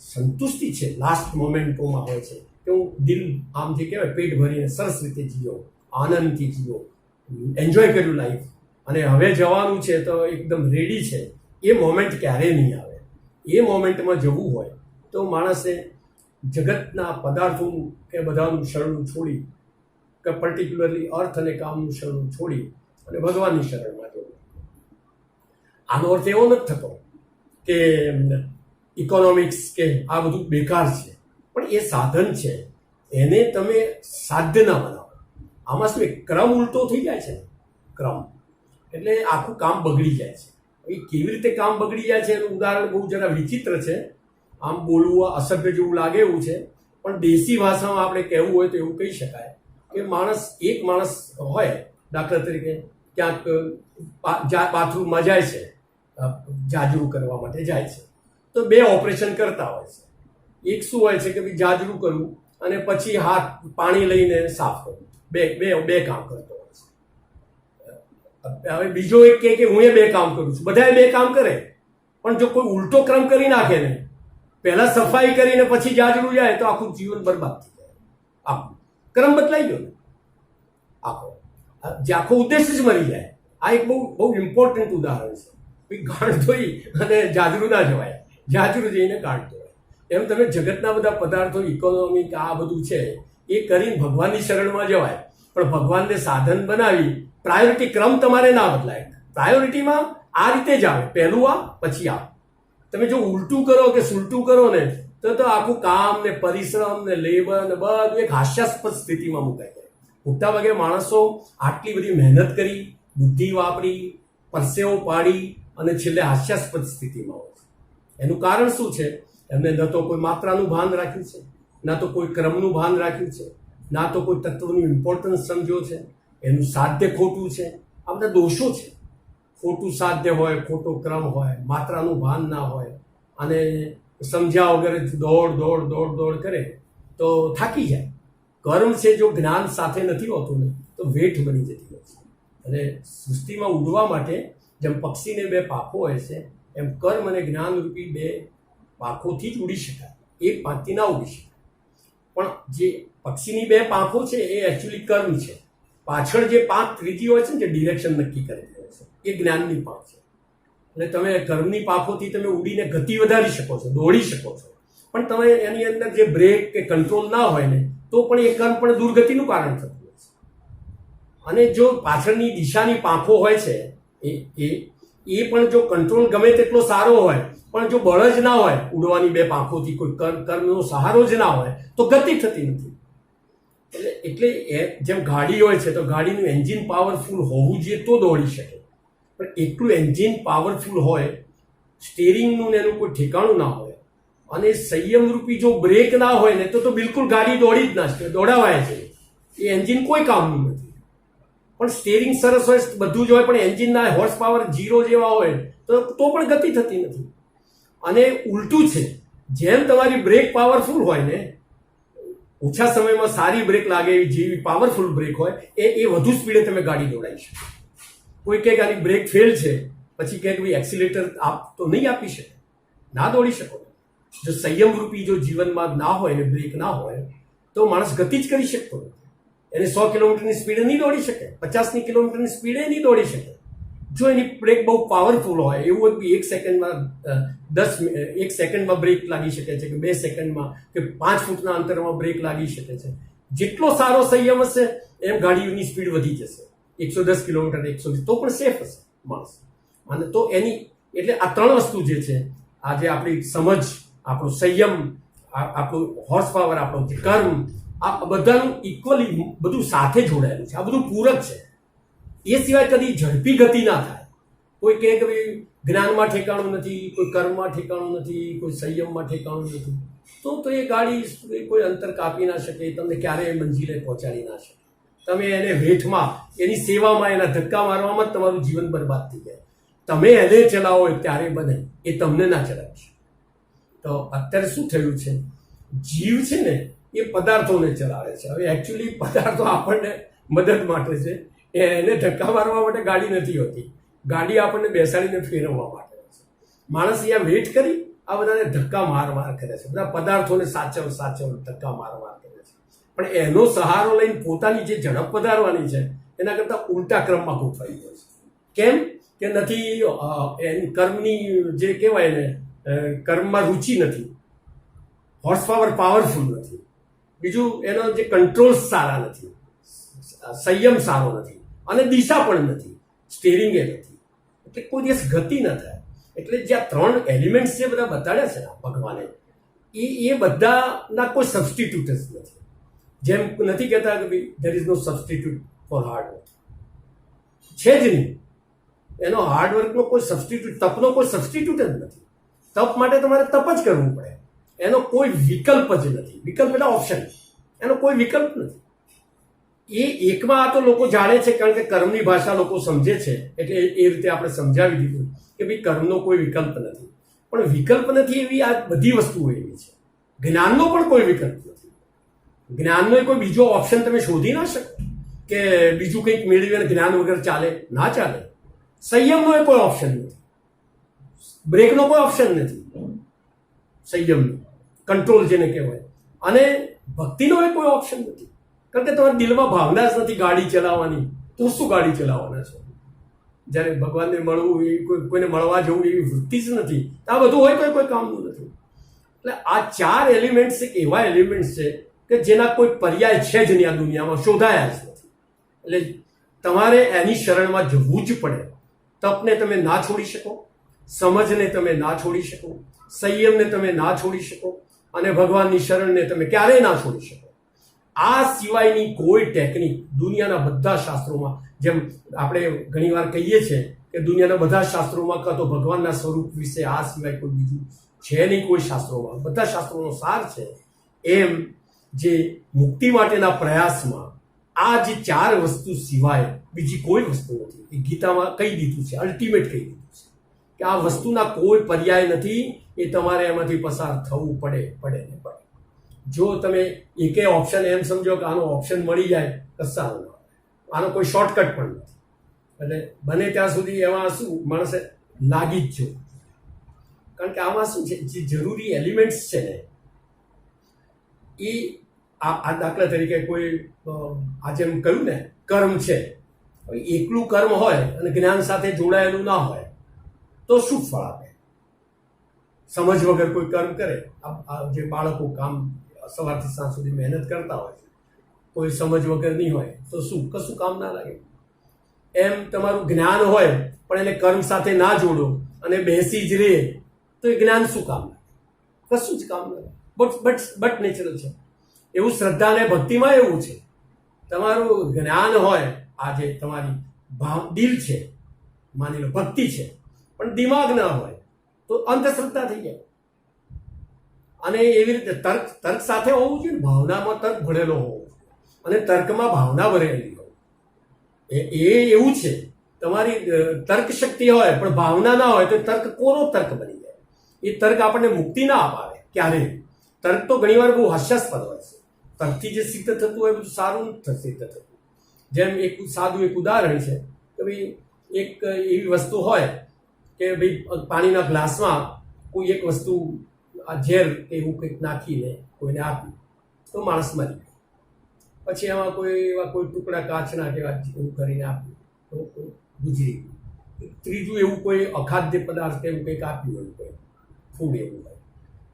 સંતુષ્ટિ છે લાસ્ટ મોમેન્ટોમાં હોય છે કે હું દિલ આમ જે કહેવાય પેટ ભરીને સરસ રીતે જીવો, આનંદથી જીવો, એન્જોય કર્યું લાઈફ, અને હવે જવાનું છે તો એકદમ રેડી છે. એ મોમેન્ટ ક્યારેય નહીં આવે. એ મોમેન્ટમાં જવું હોય તો માણસે જગતના પદાર્થોનું કે બધાનું શરણું છોડી, કે પર્ટિક્યુલરલી અર્થ અને કામનું શરણું છોડી અને ભગવાનની શરણમાં જવું. આનો અર્થ એવો નથી થતો કે ઇકોનોમિક્સ કે આ બધું બેકાર છે, પણ એ સાધન છે, એને તમે સાધ્ય ના બનાવો. આમાં શું ક્રમ ઉલટો થઈ જાય છે. ક્રમ એટલે આખું કામ બગડી જાય છે. એ કેવી રીતે કામ બગડી જાય છે એનું ઉદાહરણ બહુ જરા વિચિત્ર છે. આમ બોલવું અસભ્ય જેવું લાગે એવું છે, પણ દેશી ભાષામાં આપણે કહેવું હોય તો એવું કહી શકાય કે એક માણસ હોય, દાખલા તરીકે ક્યાંક બાથરૂમમાં જાય છે, જાજરૂ કરવા માટે જાય છે, તો બે ઓપરેશન કરતા હોય છે. એક શું હોય છે કે ભાઈ જાજરૂ કરવું અને પછી હાથ પાણી લઈને સાફ કરવું, બે કામ કરતો હોય છે. હવે બીજો એક કે હું એ બે કામ કરું છું, બધા બે કામ કરે, પણ જો કોઈ ઉલટો ક્રમ કરી નાખે ને, પહેલા સફાઈ કરીને પછી જાજરૂ જાય તો આખું જીવન બરબાદ થઈ જાય. આખું ક્રમ બદલાઈ ગયો ને આખો ઉદ્દેશ જ મરી જાય. આ એક બહુ ઇમ્પોર્ટન્ટ ઉદાહરણ છે. ગાંઠ ધોઈ અને જાજરૂ ના જવાય, જાજરૂ જઈને ગાંઠ ધોવાય. એમ તમે જગતના બધા પદાર્થો, ઇકોનોમિક આ બધું છે એ કરીને ભગવાનની શરણમાં જવાય, પણ ભગવાનને સાધન બનાવી પ્રાયોરિટી ક્રમ તમારે ના બદલાય. પ્રાયોરિટીમાં આ રીતે જ આવે, પહેલું આ પછી આ. તમે જો ઉલટું કરો કે સુલટું કરો ને તો આખું કામ ને પરિશ્રમ ને લેબર ને બધું એક હાસ્યાસ્પદ સ્થિતિમાં મુકાઈ જાય. મોટાભાગે માણસો આટલી બધી મહેનત કરી, બુદ્ધિ વાપરી, પરસેવો પાડી અને છેલ્લે હાસ્યાસ્પદ સ્થિતિમાં હોય છે. એનું કારણ શું છે? એમને ન તો કોઈ માત્રાનું ભાન રાખ્યું છે, ના તો કોઈ ક્રમનું ભાન રાખ્યું છે, ના તો કોઈ તત્વનું ઇમ્પોર્ટન્સ સમજ્યો છે. એનું સાધ્ય ખોટું છે. આ બધા દોષો છે. ખોટું સાધ્ય હોય, ખોટો ક્રમ હોય, માત્રાનું ભાન ના હોય અને સમજ્યા વગર દોડ દોડ દોડ દોડ કરે તો થાકી જાય. કર્મ છે જો જ્ઞાન સાથે નથી હોતું ને તો વેઠ બની જતી હોય છે. અને સૃષ્ટિમાં ઉડવા માટે જેમ પક્ષીને બે પાંખો હોય છે, એમ કર્મ અને જ્ઞાન રૂપી બે પાંખોથી જ ઉડી શકાય. એક પાંખથી ના ઉડી શકાય. પણ જે પક્ષીની બે પાંખો છે એ એકચ્યુઅલી કર્મ છે. પાછળ જે પાંખ ત્રીજી હોય છે ને, જે ડિરેક્શન નક્કી કરતી હોય છે, એ જ્ઞાનની પાંખ છે. એટલે તમે કર્મની પાંખોથી તમે ઉડીને ગતિ વધારી શકો છો, દોડી શકો છો, પણ તમે એની અંદર જે બ્રેક કે કંટ્રોલ ના હોય ને તો પણ એ કર્મ પણ દુર્ગતિનું કારણ થતું હોય છે. અને જો પાછળની દિશાની પાંખો હોય છે એ પણ જો કંટ્રોલ ગમે તેટલો સારો હોય, પણ જો બળ જ ના હોય ઉડવાની બે પાંખોથી, કોઈ કર્મનો સહારો જ ના હોય તો ગતિ થતી નથી. એટલે જેમ ગાડી હોય છે તો ગાડીનું એન્જિન પાવરફુલ હોવું જોઈએ તો દોડી શકે, પણ એટલું એન્જિન પાવરફુલ હોય, સ્ટીરિંગનું ને એનું કોઈ ઠેકાણું ના હોય અને સંયમ રૂપી જો બ્રેક ના હોય ને તો બિલકુલ ગાડી દોડી જ ના શકે, દોડાવાય છે. એ એન્જિન કોઈ કામનું નથી. પણ સ્ટેરિંગ સરસ હોય, બધું જ હોય, પણ એન્જિનના હોર્સ પાવર 0 જેવા હોય તો પણ ગતિ થતી નથી. અને ઉલટું છે, જેમ તમારી બ્રેક પાવરફુલ હોય ને, ઓછા સમયમાં સારી બ્રેક લાગે એવી જેવી પાવરફુલ બ્રેક હોય એ વધુ સ્પીડે તમે ગાડી દોડાવી શકો. કોઈ કહે કે આની બ્રેક ફેલ છે, પછી કહે કે ભાઈ એક્સિલેટર આપ તો નહીં આપી શકે, ના દોડી શકો. જો સંયમ રૂપી જો જીવનમાં ના હોય ને બ્રેક ના હોય તો માણસ ગતિ જ કરી શકતો નથી. એને 100 કિલોમીટરની સ્પીડે નહીં દોડી શકે, 50 કિલોમીટરની સ્પીડે નહીં દોડી શકે. જો એની બ્રેક બહુ પાવરફુલ હોય, એવું હોય કે 1 સેકન્ડમાં બ્રેક લાગી શકે છે, કે 2 સેકન્ડમાં, કે 5 ફૂટના અંતરમાં બ્રેક લાગી શકે છે. જેટલો સારો સંયમ હશે એમ ગાડીની સ્પીડ વધી જશે. 110 કિલોમીટર, 120 તો પણ સેફ હશે માણસ. અને તો એની એટલે આ 3 વસ્તુ જે છે, આજે આપણી સમજ, આપણો સંયમ, આપણું હોર્સ પાવર, આપણો જે કર્મ, આ બધાનું ઇક્વલી બધું સાથે જોડાયેલું છે. આ બધું પૂરક છે. એ સિવાય કદી ઝડપી ગતિ ના થાય. કોઈ કહે કે ભાઈ જ્ઞાનમાં ઠેકાણું નથી, કોઈ કર્મમાં ઠેકાણું નથી, કોઈ સંયમમાં ઠેકાણું નથી, તો એ ગાડી કોઈ અંતર કાપી ના શકે, તમને ક્યારેય મંજિલે પહોંચાડી ના શકે. તમે એને વેઠમાં, એની સેવામાં, એના ધક્કા મારવામાં જ તમારું જીવન બરબાદ થઈ જાય. તમે એને ચલાવો ત્યારે બને, એ તમને ના ચલાવશે. તો અત્યારે શું થયું છે, જીવ છે ને એ પદાર્થોને ચલાવે છે. હવે એકચ્યુઅલી પદાર્થો આપણને મદદ માટે છે, એને ધક્કા મારવા માટે ગાડી નથી હોતી. ગાડી આપણને બેસાડીને ફેરવવા માટે છે. માણસ અહીંયા વેઇટ કરી આ બધાને ધક્કા માર કરે છે, બધા પદાર્થોને સાચવ ધક્કા માર કરે છે. પણ એનો સહારો લઈને પોતાની જે ઝડપ વધારવાની છે એના કરતાં ઉલટા ક્રમમાં ગોઠવાઈ ગયો છે. કેમ કે નથી એની કર્મની જે કહેવાય ને, કર્મમાં રુચિ નથી, હોર્સ પાવર પાવરફુલ નથી, બીજું એનો જે કંટ્રોલ્સ સારા નથી, સંયમ સારો નથી, અને દિશા પણ નથી, સ્ટેરિંગ એ નથી. એટલે કોઈ દિવસ ગતિ ન થાય. એટલે જે આ 3 એલિમેન્ટ્સ જે બધા બતાડ્યા છે ભગવાને, એ બધાના કોઈ સબસ્ટિટ્યુટ જ નથી. જેમ નથી કહેતા કે ભાઈ there is no substitute for hard work, છે જ નહીં. એનો હાર્ડવર્કનો કોઈ સબસ્ટિટ્યુટ, તપનો કોઈ સબસ્ટિટ્યુટ જ નથી. તપ માટે તમારે તપ જ કરવું પડે. એનો કોઈ વિકલ્પ જ નથી. વિકલ્પ એટલે ઓપ્શન, એનો કોઈ વિકલ્પ નથી. એ એકમાં આ તો લોકો જાણે છે, કારણ કે કર્મની ભાષા લોકો સમજે છે, એટલે એ રીતે આપણે સમજાવી દીધું કે ભાઈ કર્મનો કોઈ વિકલ્પ નથી. પણ વિકલ્પ નથી એવી આ બધી વસ્તુઓ એવી છે. જ્ઞાનનો પણ કોઈ વિકલ્પ નથી. જ્ઞાનનો કોઈ બીજો ઓપ્શન તમે શોધી ના શકો કે બીજું કંઈક મેળવીને જ્ઞાન વગર ચાલે, ના ચાલે. સંયમનો એ કોઈ ઓપ્શન નથી. બ્રેકનો કોઈ ઓપ્શન નથી. સંયમનો કંટ્રોલ જેને કહેવાય. અને ભક્તિનો એ કોઈ ઓપ્શન નથી. કારણ કે તમારા દિલમાં ભાવના જ નથી ગાડી ચલાવવાની, તો શું ગાડી ચલાવવાના છો? જ્યારે ભગવાનને મળવું, એ કોઈને મળવા જવું એવી વૃત્તિ જ નથી. આ બધું હોય તો કોઈ કામનું નથી. એટલે આ 4 એલિમેન્ટ્સ એક એવા એલિમેન્ટ્સ છે કે જેના કોઈ પર્યાય છે જ નહીં, આ દુનિયામાં શોધાયા જ નથી. એટલે તમારે એની શરણમાં જવું જ પડે. તપને તમે ના છોડી શકો, સમજને તમે ના છોડી શકો, સંયમને તમે ના છોડી શકો, અને ભગવાનની શરણને તમે ક્યારેય ના છોડી શકો. આ સિવાયની કોઈ ટેકનિક દુનિયાના બધા શાસ્ત્રોમાં, જેમ આપણે ઘણીવાર કહીએ છીએ કે દુનિયાના બધા શાસ્ત્રોમાં કાં તો ભગવાનના સ્વરૂપ વિશે આ સિવાય કોઈ બીજું છે નહીં. કોઈ શાસ્ત્રોમાં, બધા શાસ્ત્રોનો સાર છે. એમ જે મુક્તિ માટેના પ્રયાસમાં આ જે 4 વસ્તુ સિવાય બીજી કોઈ વસ્તુ નથી. એ ગીતામાં કહી દીધું છે, અલ્ટિમેટ કહી દીધું છે કે આ વસ્તુના કોઈ પર્યાય નથી. એ તમારે એમાંથી પસાર થવું પડે. જો તમે એકે ઓપ્શન એમ સમજો કે આનો ઓપ્શન મળી જાય, કસાનો આનો કોઈ શોર્ટકટ પણ નથી. એટલે બને ત્યાં સુધી એમાં શું માણસે લાગી જ જો. કારણ કે આમાં શું છે, જે જરૂરી એલિમેન્ટ્સ છે ને, એ આ દાખલા તરીકે કોઈ આજે એમ કહ્યું ને કર્મ છે. હવે એકલું કર્મ હોય અને જ્ઞાન સાથે જોડાયેલું ના હોય તો શું ફળ આપે? સમજ વગર કોઈ કર્મ કરે, આ જે બાળકો કામ સવારથી સાંજ સુધી મહેનત કરતા હોય છે, કોઈ સમજ વગર નહીં હોય તો કશું કામ ના લાગે. એમ તમારું જ્ઞાન હોય પણ એને કર્મ સાથે ના જોડો અને બેસી જ રહે તો એ જ્ઞાન શું કામ લાગે? કશું જ કામ ના લાગે. બટ નેચરલ છે. એવું શ્રદ્ધા અને ભક્તિમાં એવું છે. તમારું જ્ઞાન હોય, આજે તમારી દિલ છે, માની લો ભક્તિ છે, પણ દિમાગ ના હોય તો અંધશ્રદ્ધા થઈ જાય. અને એવી રીતે તર્ક સાથે હોવું જોઈએ. ભાવનામાં તર્ક ભરેલો હોવો જોઈએ અને તર્કમાં ભાવના ભરેલી હોય. એ એવું છે, તમારી તર્ક શક્તિ હોય પણ ભાવના ના હોય તો તર્ક કોરો તર્ક બની જાય. એ તર્ક આપણને મુક્તિ ના અપાવે ક્યારેય. તર્ક તો ઘણીવાર બહુ હાસ્યાસ્પદ હોય છે. તર્કથી જે સિદ્ધ થતું હોય બધું સારું નથી સિદ્ધ થતું. જેમ એક સાદું એક ઉદાહરણ છે કે ભાઈ એક એવી વસ્તુ હોય કે ભાઈ પાણીના ગ્લાસમાં કોઈ એક વસ્તુ આ ઝેર એવું કંઈક નાખીને કોઈને આપ્યું તો માણસ મરી ગયો. પછી એમાં કોઈ ટુકડા કાચના કે એવું કરીને આપ્યું તો ગુજરી ગયું. ત્રીજું એવું કોઈ અખાદ્ય પદાર્થ એવું કંઈક આપ્યું હોય, કોઈ ફૂડ એવું હોય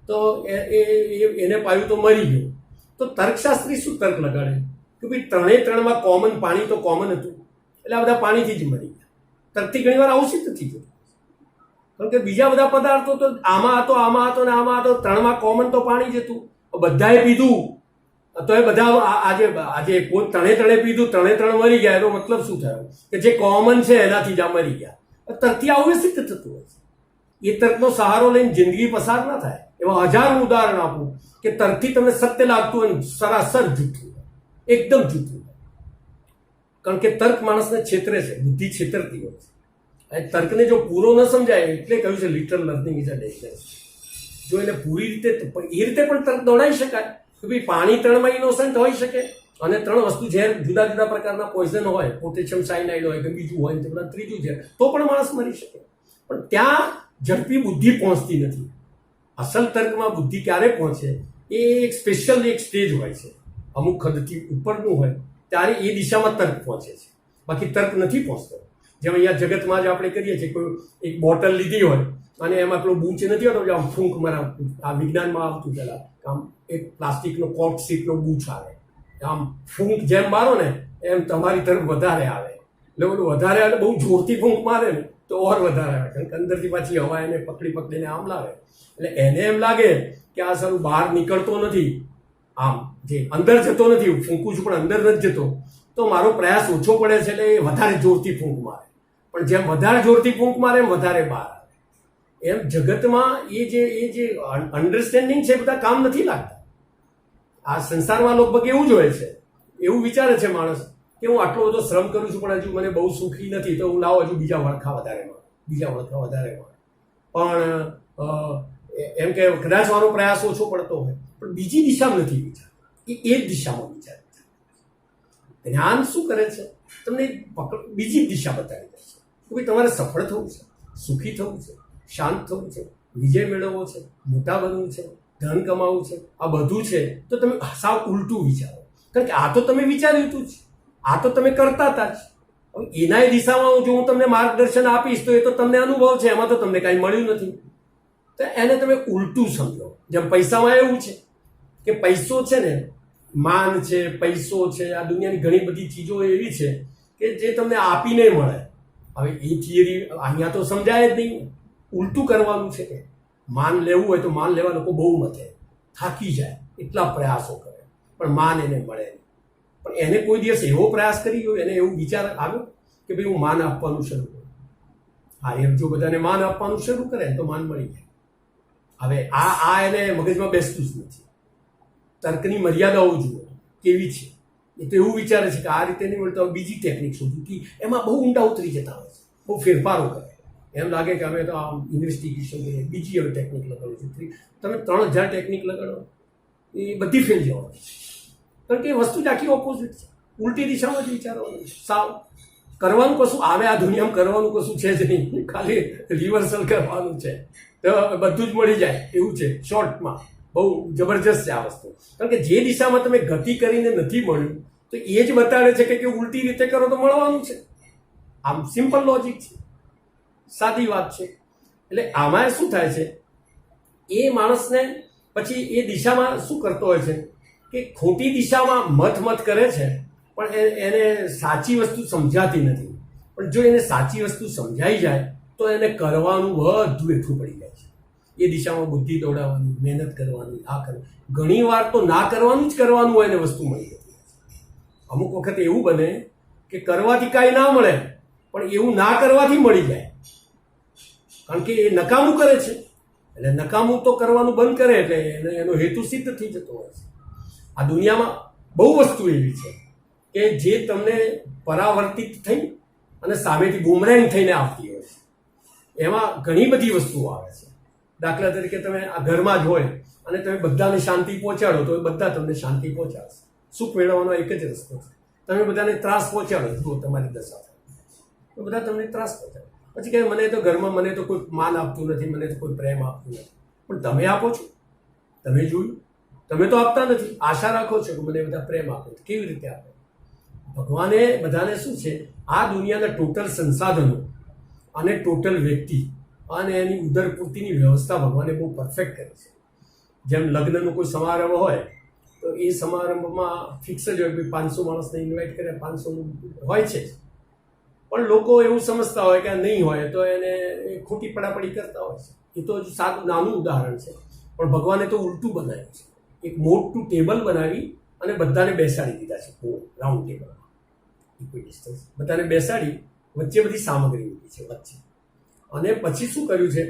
તો એને પાયું તો મરી ગયું. તો તર્કશાસ્ત્રી શું તર્ક લગાડે કે ભાઈ ત્રણમાં કોમન પાણી તો કોમન હતું એટલે આ બધા પાણીથી જ મરી ગયા. તર્કથી ઘણી વાર આવું સિદ્ધ નથી થતું, કારણ કે બીજા બધા પદાર્થો તો આમાં હતો ને આમાં હતો, ત્રણમાં કોમન તો પાણી જ હતું. બધાએ પીધું તો એ બધા આજે ત્રણે પીધું, ત્રણ મરી ગયા. એનો મતલબ શું થયો કે જે કોમન છે એનાથી જ આ મરી ગયા. તર્કથી આવું સિદ્ધ થતું હોય છે. એ તર્કનો સહારો લઈને જિંદગી પસાર ના થાય. એવા હજારો ઉદાહરણ આપું કે તર્કથી તમને સત્ય લાગતું હોય સરાસર જૂઠું, એકદમ જૂઠું. કારણ કે તર્ક માણસને છેતરે છે, બુદ્ધિ છેતરતી હોય છે. અને તર્કને જો પૂરો ન સમજાય એટલે કહ્યું છે literal learning is a dangerous. જો એને પૂરી રીતે એ રીતે પણ તર્ક દોડાઈ શકાય કે ભાઈ પાણી ત્રણમાં ઇનોસન્ટ હોઈ શકે અને ત્રણ વસ્તુ ઝેર જુદા જુદા પ્રકારના પોઈઝન હોય, પોટેશિયમ સાયનાઇડ હોય કે બીજું હોય તો ત્રીજું ઝેર, તો પણ માણસ મરી શકે. પણ ત્યાં ઝડપી બુદ્ધિ પહોંચતી નથી. અસલ તર્કમાં બુદ્ધિ ક્યારે પહોંચે એ એક સ્પેશિયલ એક સ્ટેજ હોય છે, અમુક હદથી ઉપરનું હોય ત્યારે એ દિશામાં તર્ક પહોંચે છે, બાકી તર્ક નથી પહોંચતો. જેમ અહીંયા જગતમાં જ આપણે કરીએ છીએ, કોઈ એક બોટલ લીધી હોય અને એમાં પેલો બૂચ નથી હોતો જે આમ ફૂંક મારા આ વિજ્ઞાનમાં આવતું પેલા આમ એક પ્લાસ્ટિકનો કોટ સીટનો બૂચ આવે, આમ ફૂંક જેમ મારો ને એમ તમારી તરફ વધારે આવે. એટલે બધું વધારે આવે બહુ જોરથી ફૂંક મારે ને તો ઓર વધારે આવે, કારણ કે અંદરથી પાછી હવા એને પકડીને આમ લાવે. એટલે એને એમ લાગે કે આ સારું બહાર નીકળતો નથી, આમ જે અંદર જતો નથી, ફૂંકું છું પણ અંદર નથી જતો, તો મારો પ્રયાસ ઓછો પડે છે એટલે એ વધારે જોરથી ફૂંક મારે. પણ જેમ વધારે જોરથી ફૂંક મારે એમ વધારે બહાર આવે. એમ જગતમાં એ જે અન્ડરસ્ટેન્ડિંગ છે બધા કામ નથી લાગતા. આ સંસારમાં લગભગ એવું જ હોય છે, એવું વિચારે છે માણસ કે હું આટલો બધો શ્રમ કરું છું પણ હજુ મને બહુ સુખી નથી, તો હું લાવો હજુ બીજા વળખા વધારે મળે. પણ એમ કે કદાચ મારો પ્રયાસ ઓછો પડતો હોય પણ બીજી દિશામાં નથી વિચાર, એ જ દિશામાં વિચાર. જ્ઞાન શું કરે છે, તમને બીજી દિશા બતાવી દે છે કે ભાઈ તમારે સફળ થવું છે, સુખી થવું છે, શાંત થવું છે, વિજય મેળવવો છે, મોટા બનવું છે, ધન કમાવું છે, આ બધું છે. તો તમે સાવ ઉલટું વિચારો, કારણ કે આ તો તમે વિચાર્યું હતું જ, આ તો તમે કરતા હતા જ. હવે એના દિશામાં જો હું તમને માર્ગદર્શન આપીશ તો એ તો તમને અનુભવ છે, એમાં તો તમને કાંઈ મળ્યું નથી. તો એને તમે ઉલટું સમજો. જેમ પૈસામાં એવું છે કે પૈસો છે ને, માન છે, પૈસો છે, આ દુનિયાની ઘણી બધી ચીજો એવી છે કે જે તમને આપીને મળે. હવે એ થિયરી અહીંયા તો સમજાય જ નહીં. ઉલટું કરવાનું છે કે માન લેવું હોય તો માન લેવા લોકો બહુ મથે, થાકી જાય, એટલા પ્રયાસો કરે પણ માન એને મળે નહીં. પણ એને કોઈ દિવસ એવો પ્રયાસ કરી ગયો, એને એવું વિચાર આવ્યો કે ભાઈ હું માન આપવાનું શરૂ કરું. હા, એમ જો બધાને માન આપવાનું શરૂ કરે તો માન મળી જાય. હવે આ એને મગજમાં બેસતું જ નથી. તર્કની મર્યાદાઓ જુઓ કેવી છે. એ તો એવું વિચારે છે કે આ રીતે નહીં મળતો બીજી ટેકનિક શોધી, એમાં બહુ ઊંડા ઉતરી જતા હોય છે, બહુ ફેરફારો કરે. એમ લાગે કે અમે તો આમ ઇન્વેસ્ટિગેશન કરીએ, બીજી હવે ટેકનિક લગાડો છો. તમે 3000 ટેકનિક લગાડો એ બધી ફેલ જવાની છે, કારણ કે એ વસ્તુ જ આખી ઓપોઝિટ છે, ઉલટી દિશામાં જ વિચારવાનું છે. સાવ કરવાનું કશું આવે આ દુનિયામાં કરવાનું કશું છે જ નહીં, ખાલી રિવર્સલ કરવાનું છે તો બધું જ મળી જાય એવું છે. શોર્ટમાં બહુ જબરજસ્ત છે આ વસ્તુ, કારણ કે જે દિશામાં તમે ગતિ કરીને નથી મળ્યું તો એ જ બતાડે છે કે ઉલટી રીતે કરો તો મળવાનું છે. આમ સિમ્પલ લોજિક છે, સાદી વાત છે. એટલે આમાં શું થાય છે, એ માણસને પછી એ દિશામાં શું કરતો હોય છે કે ખોટી દિશામાં મત કરે છે પણ એને સાચી વસ્તુ સમજાતી નથી. પણ જો એને સાચી વસ્તુ સમજાઈ જાય તો એને કરવાનું બધું એકઠું પડી જાય છે. એ દિશામાં બુદ્ધિ દોડાવવાની, મહેનત કરવાની, આ કરવાની. ઘણી વાર તો ના કરવાનું જ કરવાનું હોય ને વસ્તુ મળી જતી. અમુક વખત એવું બને કે કરવાથી કાંઈ ના મળે પણ એવું ના કરવાથી મળી જાય, કારણ કે એ નકામું કરે છે. એટલે નકામું તો કરવાનું બંધ કરે એટલે એનો હેતુ સિદ્ધ થઈ જતો હોય છે. આ દુનિયામાં બહુ વસ્તુ એવી છે કે જે તમને પરાવર્તિત થઈ અને સામેથી બુમરેંગ થઈને આવતી હોય છે. એમાં ઘણી બધી વસ્તુઓ આવે છે. દાખલા તરીકે તમે આ ઘરમાં જ હોય અને તમે બધાને શાંતિ પહોંચાડો તો એ બધા તમને શાંતિ પહોંચાડશે. સુખ મેળવવાનો એક જ રસ્તો છે. તમે બધાને ત્રાસ પહોંચાડો તો તમારી દશા થાય, તો બધા તમને ત્રાસ પહોંચાડે. પછી કહે મને તો ઘરમાં મને તો કોઈ માન આપતું નથી, મને તો કોઈ પ્રેમ આપતું નથી. પણ તમે આપો છો? તમે જોયું? તમે તો આપતા નથી. આશા રાખો છો કે મને બધા પ્રેમ આપે. કેવી રીતે આપે? ભગવાને બધાને શું છે, આ દુનિયાના ટોટલ સંસાધનો અને ટોટલ વ્યક્તિ અને એની ઉદરપૂર્તિની વ્યવસ્થા ભગવાને બહુ પરફેક્ટ કરી છે. જેમ લગ્નનો કોઈ સમારંભ હોય તો એ સમારંભમાં ફિક્સ જ હોય કે 500 માણસને ઇન્વાઇટ કરે, 500 હોય છે. પણ લોકો એવું સમજતા હોય કે નહીં હોય તો એને ખોટી પડાપડી કરતા હોય છે. એ તો સારું નાનું ઉદાહરણ છે. પણ ભગવાને તો ઉલટું બનાવ્યું છે. એક મોટું ટેબલ બનાવી અને બધાને બેસાડી દીધા છે. રાઉન્ડ ટેબલ, ઇક્વિ ડિસ્ટન્સ, બધાને બેસાડી વચ્ચે બધી સામગ્રી મૂકી છે વચ્ચે. અને પછી શું કર્યું છે,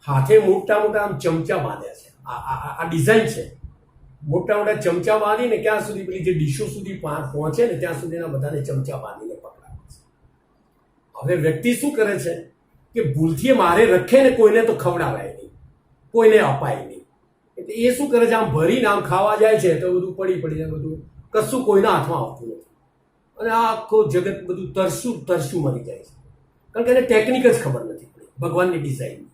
હાથે મોટા મોટા આમ ચમચા બાંધ્યા છે. આ ડિઝાઇન છે. મોટા મોટા ચમચા બાંધીને ક્યાં સુધી પેલી જે ડીશો સુધી પહોંચે ને ત્યાં સુધીના બધાને ચમચા બાંધીને પકડાવે છે. હવે વ્યક્તિ શું કરે છે કે ભૂલથી મારે રખે ને કોઈને તો ખવડાવાય નહીં, કોઈને અપાય નહીં. એટલે એ શું કરે છે, આમ ભરીને આમ ખાવા જાય છે તો બધું પડીને બધું કશું કોઈના હાથમાં આવતું નથી. અને આ આખો જગત બધું તરશું મરી જાય છે. કારણ કે એને ટેકનિક જ ખબર નથી પડી ભગવાનની ડિઝાઇન.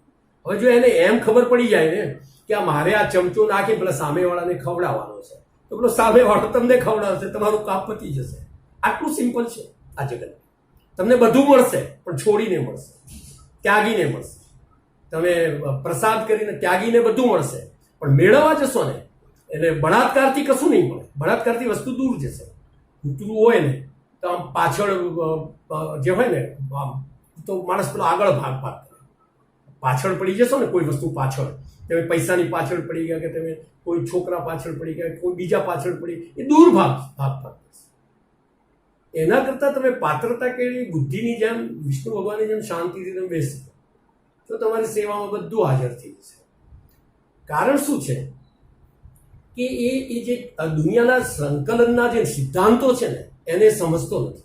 હવે જો એને એમ ખબર પડી જાય ને કે આ મારે આ ચમચો નાખી પેલા સામેવાળાને ખવડાવવાનો છે તો પેલો સામેવાળો તમને ખવડાવશે, તમારું કામ પતી જશે. આટલું સિમ્પલ છે આ જગત. તમને બધું મળશે પણ છોડીને મળશે, ત્યાગીને મળશે. તમે પ્રસાદ કરીને ત્યાગીને બધું મળશે પણ મેળવવા જશો ને એટલે બળાત્કારથી કશું નહીં મળે. બળાત્કારથી વસ્તુ દૂર જશે. ઉતરવું હોય ને તો આમ પાછળ જે હોય ને આમ તો માણસ પેલો આગળ ભાગ કરે. પાછળ પડી જશો ને કોઈ વસ્તુ પાછળ, તમે પૈસાની પાછળ પડી ગયા કે તમે કોઈ છોકરા પાછળ પડી ગયા, કોઈ બીજા પાછળ પડી, એ દૂર ભાગ થશે. એના કરતાં તમે પાત્રતા કેળવી બુદ્ધિની જેમ વિષ્ણુ ભગવાનની જેમ શાંતિથી તમે બેસી તો તમારી સેવામાં બધું હાજર થઈ જશે. કારણ શું છે કે એ જે દુનિયાના સંકલનના જે સિદ્ધાંતો છે ને એને સમજતો નથી.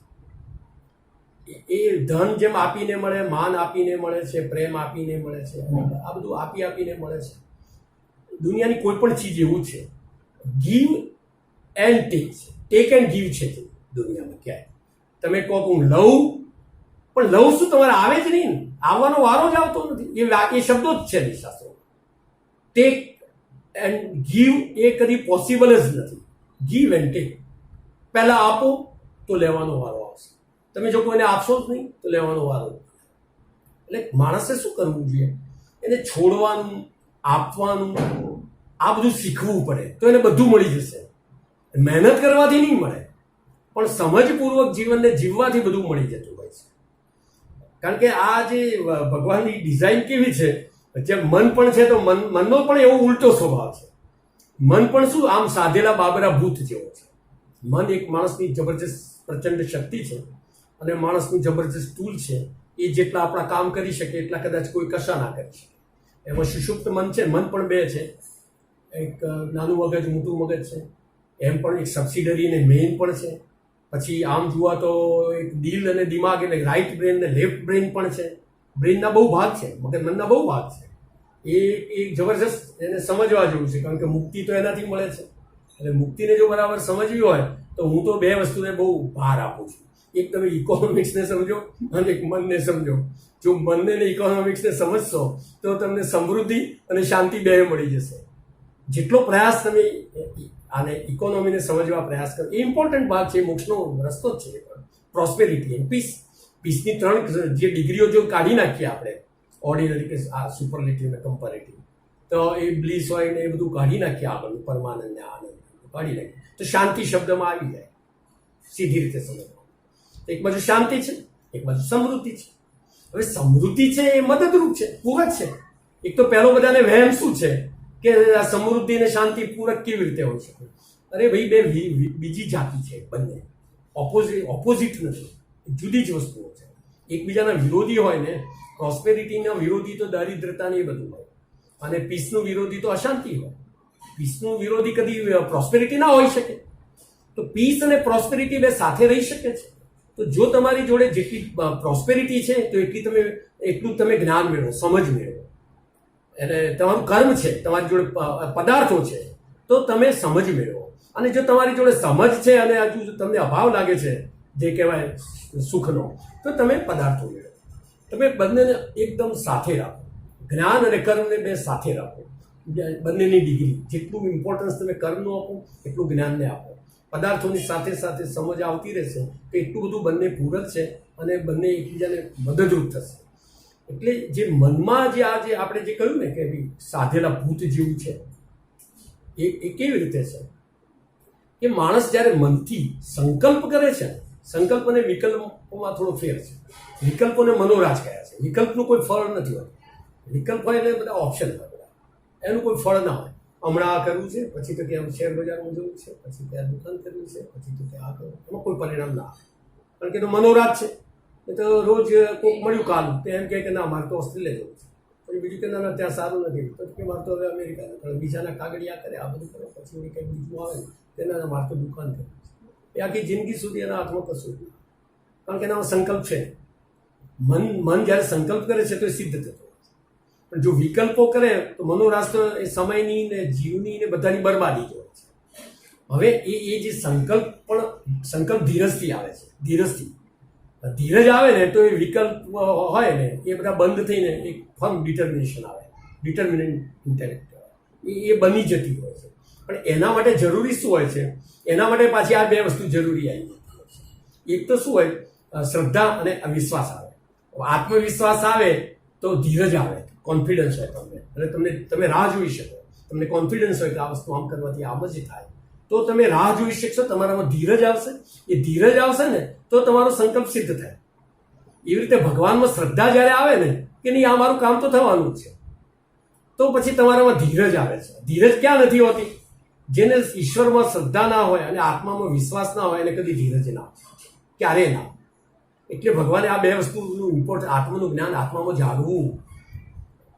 એ ધન જેમ આપીને મળે, માન આપીને મળે છે, પ્રેમ આપીને મળે છે, આ બધું આપીને મળે છે. દુનિયાની કોઈ પણ ચીજ એવું છે, give and take and give છે દુનિયામાં. ક્યાંય તમે કહો કે હું લઉં, પણ લઉં શું તમારે આવે જ નહીં ને, આવવાનો વારો જ આવતો નથી. એ શબ્દો જ છે શાસ્ત્રોમાં. ટેક એન્ડ ગીવ એ કદી પોસિબલ જ નથી. ગીવ એન્ડ ટેક, પહેલા આપો તો લેવાનો વારો આવશે. તમે જો કોઈને આપશો જ નહીં તો લેવાનો વારો. એટલે માણસે શું કરવું જોઈએ, એને છોડવાનું, આપવાનું, આ બધું શીખવું પડે તો એને બધું મળી જશે. મહેનત કરવાથી નહીં મળે પણ સમજપૂર્વક જીવનને જીવવાથી બધું મળી જતું હોય છે. કારણ કે આ જે ભગવાનની ડિઝાઇન કેવી છે, જેમ મન પણ છે તો મનનો પણ એવો ઉલટો સ્વભાવ છે. મન પણ શું આમ સાધેલા બાબરા ભૂત જેવો છે. મન એક માણસની જબરજસ્ત પ્રચંડ શક્તિ છે અને માણસનું જબરજસ્ત ટૂલ છે. એ જેટલા આપણા કામ કરી શકે એટલા કદાચ કોઈ કશા ના કરી શકે. એમાં સુષુપ્ત મન છે. મન પણ બે છે, એક નાનું મગજ, મોટું મગજ છે. એમ પણ એક સબસિડરી અને મેઇન પણ છે. પછી આમ જોવા તો એક દિલ અને દિમાગ એટલે રાઈટ બ્રેન ને લેફ્ટ બ્રેન પણ છે. બ્રેનના બહુ ભાગ છે, મનના બહુ ભાગ છે. એ એક જબરજસ્ત એને સમજવા જેવું છે. કારણ કે મુક્તિ તો એનાથી મળે છે. એટલે મુક્તિને જો બરાબર સમજવી હોય તો હું તો બે વસ્તુને બહુ ભાર આપું છું. એક તમે ઇકોનોમિક્સને સમજો અને એક મનને સમજો. જો મનને ને ઇકોનોમિક્સને સમજશો તો તમને સમૃદ્ધિ અને શાંતિ બે મળી જશે. જેટલો પ્રયાસ તમે આને ઇકોનોમીને સમજવા પ્રયાસ કરો, એ ઇમ્પોર્ટન્ટ ભાગ છે. મોક્ષનો રસ્તો જ છે. Prosperity and piece. પીસની 3 જે ડિગ્રીઓ જો કાઢી નાખીએ આપણે, ઓર્ડિનરી કે આ સુપરલેટિવ ને કમ્પેરેટિવ, તો એ બ્લીસ હોય ને એ બધું કાઢી નાખીએ, આગળનું પરમાનંદ ને આનંદ કાઢી નાખીએ તો શાંતિ શબ્દમાં આવી જાય. સીધી રીતે સમજવા. એક બાજુ શાંતિ છે, એક બાજુ સમૃદ્ધિ છે. હવે સમૃદ્ધિ છે એ મદદરૂપ છે, પૂરક છે. એક તો પહેલો બધાને વહેમ શું છે કે આ સમૃદ્ધિ અને શાંતિ પૂરક કેવી રીતે હોઈ શકે? અરે ભાઈ, બે બીજી જાતિ છે, બંને ઓપોઝિટ નથી, જુદી જ વસ્તુઓ છે. એકબીજાના વિરોધી હોય ને. પ્રોસ્પેરિટીના વિરોધી તો દારિદ્રતા ને એ બધું હોય. અને પીસનું વિરોધી તો અશાંતિ હોય. પીસનું વિરોધી કદી પ્રોસ્પેરિટી ના હોઈ શકે. તો પીસ અને પ્રોસ્પેરિટી બે સાથે રહી શકે છે. તો જો તમારી જોડે જેટલી પ્રોસ્પેરિટી છે તો એટલું તમે જ્ઞાન મેળવો, સમજ મેળવો. એટલે તમારું કર્મ છે, તમારી જોડે પદાર્થો છે તો તમે સમજ મેળવો. અને જો તમારી જોડે સમજ છે અને હજુ તમને અભાવ લાગે છે જે કહેવાય સુખનો, તો તમે પદાર્થો મેળવો. તમે બંનેને એકદમ સાથે રાખો. જ્ઞાન અને કર્મને બે સાથે રાખો. બંનેની ડિગ્રી, જેટલું ઇમ્પોર્ટન્સ તમે કર્મનું આપો એટલું જ્ઞાનને આપો. પદાર્થોની સાથે સાથે સમજ આવતી રહેશે તો એટલું બધું બંને પૂરક છે અને બંને એકબીજાને મદદરૂપ થશે. એટલે જે મનમાં જે આપણે જે કહ્યું ને કે સાધેલા ભૂત જેવું છે, એ કેવી રીતે છે કે માણસ જ્યારે મનથી સંકલ્પ કરે છે, સંકલ્પ અને વિકલ્પોમાં થોડો ફેર છે. વિકલ્પોને મનોરાજ કહ્યા છે. વિકલ્પનું કોઈ ફળ નથી હોતું. વિકલ્પ હોય એટલે બધા ઓપ્શન હોય, બધા એનું કોઈ ફળ ના હોય. હમણાં આ કરવું છે, પછી તો કે શેર બજારમાં જવું છે, પછી ત્યાં દુકાન કરવી છે, પછી તો કે આ કરવું, એમાં કોઈ પરિણામ ના આવે. કારણ કે એનો મનોરાજ છે. એ તો રોજ કોઈક મળ્યું કામ તો એમ કે ના મારે તો ઓસ્ટ્રેલિયા જવું છે, પછી બીજું કે ના ત્યાં સારું નથી, તો કે મારે તો હવે અમેરિકા જવું, બીજાના કાગળિયા કરે, આ બધું કરે, પછી કંઈક બીજું આવે તેના મારે તો દુકાન કરવી છે. એ આખી જિંદગી સુધી એના હાથમાં કશું જ નહીં. કારણ કે એનામાં સંકલ્પ છે. મન જ્યારે સંકલ્પ કરે છે તો એ સિદ્ધ થતો. પણ જો વિકલ્પો કરે તો મનોરાષ્ટ્ર એ સમયની ને જીવની ને બધાની બરબાદી જ હોય છે. હવે એ જે સંકલ્પ ધીરજથી આવે છે. ધીરજ આવે ને તો એ વિકલ્પ હોય ને એ બધા બંધ થઈને એક ફર્મ ડિટર્મિનેશન આવે, ડિટર્મિનન્ટ ઇન્ટેલેક્ટ એ બની જતી હોય છે. પણ એના માટે જરૂરી શું હોય છે? એના માટે પાછી આ બે વસ્તુ જરૂરી આવી જતી હોય છે. એક તો શું હોય? શ્રદ્ધા અને વિશ્વાસ આવે. આત્મવિશ્વાસ આવે તો ધીરજ આવે, કોન્ફિડન્સ હોય તમને, અને તમે રાહ જોઈ શકો. તમને કોન્ફિડન્સ હોય કે આ વસ્તુ આમ કરવાથી આમ જ થાય, તો તમે રાહ જોઈ શકશો. તમારામાં ધીરજ આવશે. એ ધીરજ આવશે ને તો તમારો સંકલ્પ સિદ્ધ થાય. એવી રીતે ભગવાનમાં શ્રદ્ધા જ્યારે આવે ને કે નહીં આ મારું કામ તો થવાનું જ છે, તો પછી તમારામાં ધીરજ આવે છે. ધીરજ ક્યાં નથી હોતી? જેને ઈશ્વરમાં શ્રદ્ધા ના હોય અને આત્મામાં વિશ્વાસ ના હોય એને કદી ધીરજ ના આવે, ક્યારેય ના. એટલે ભગવાને આ બે વસ્તુનું ઇમ્પોર્ટન્ટ, આત્માનું જ્ઞાન, આત્મામાં જાગવું,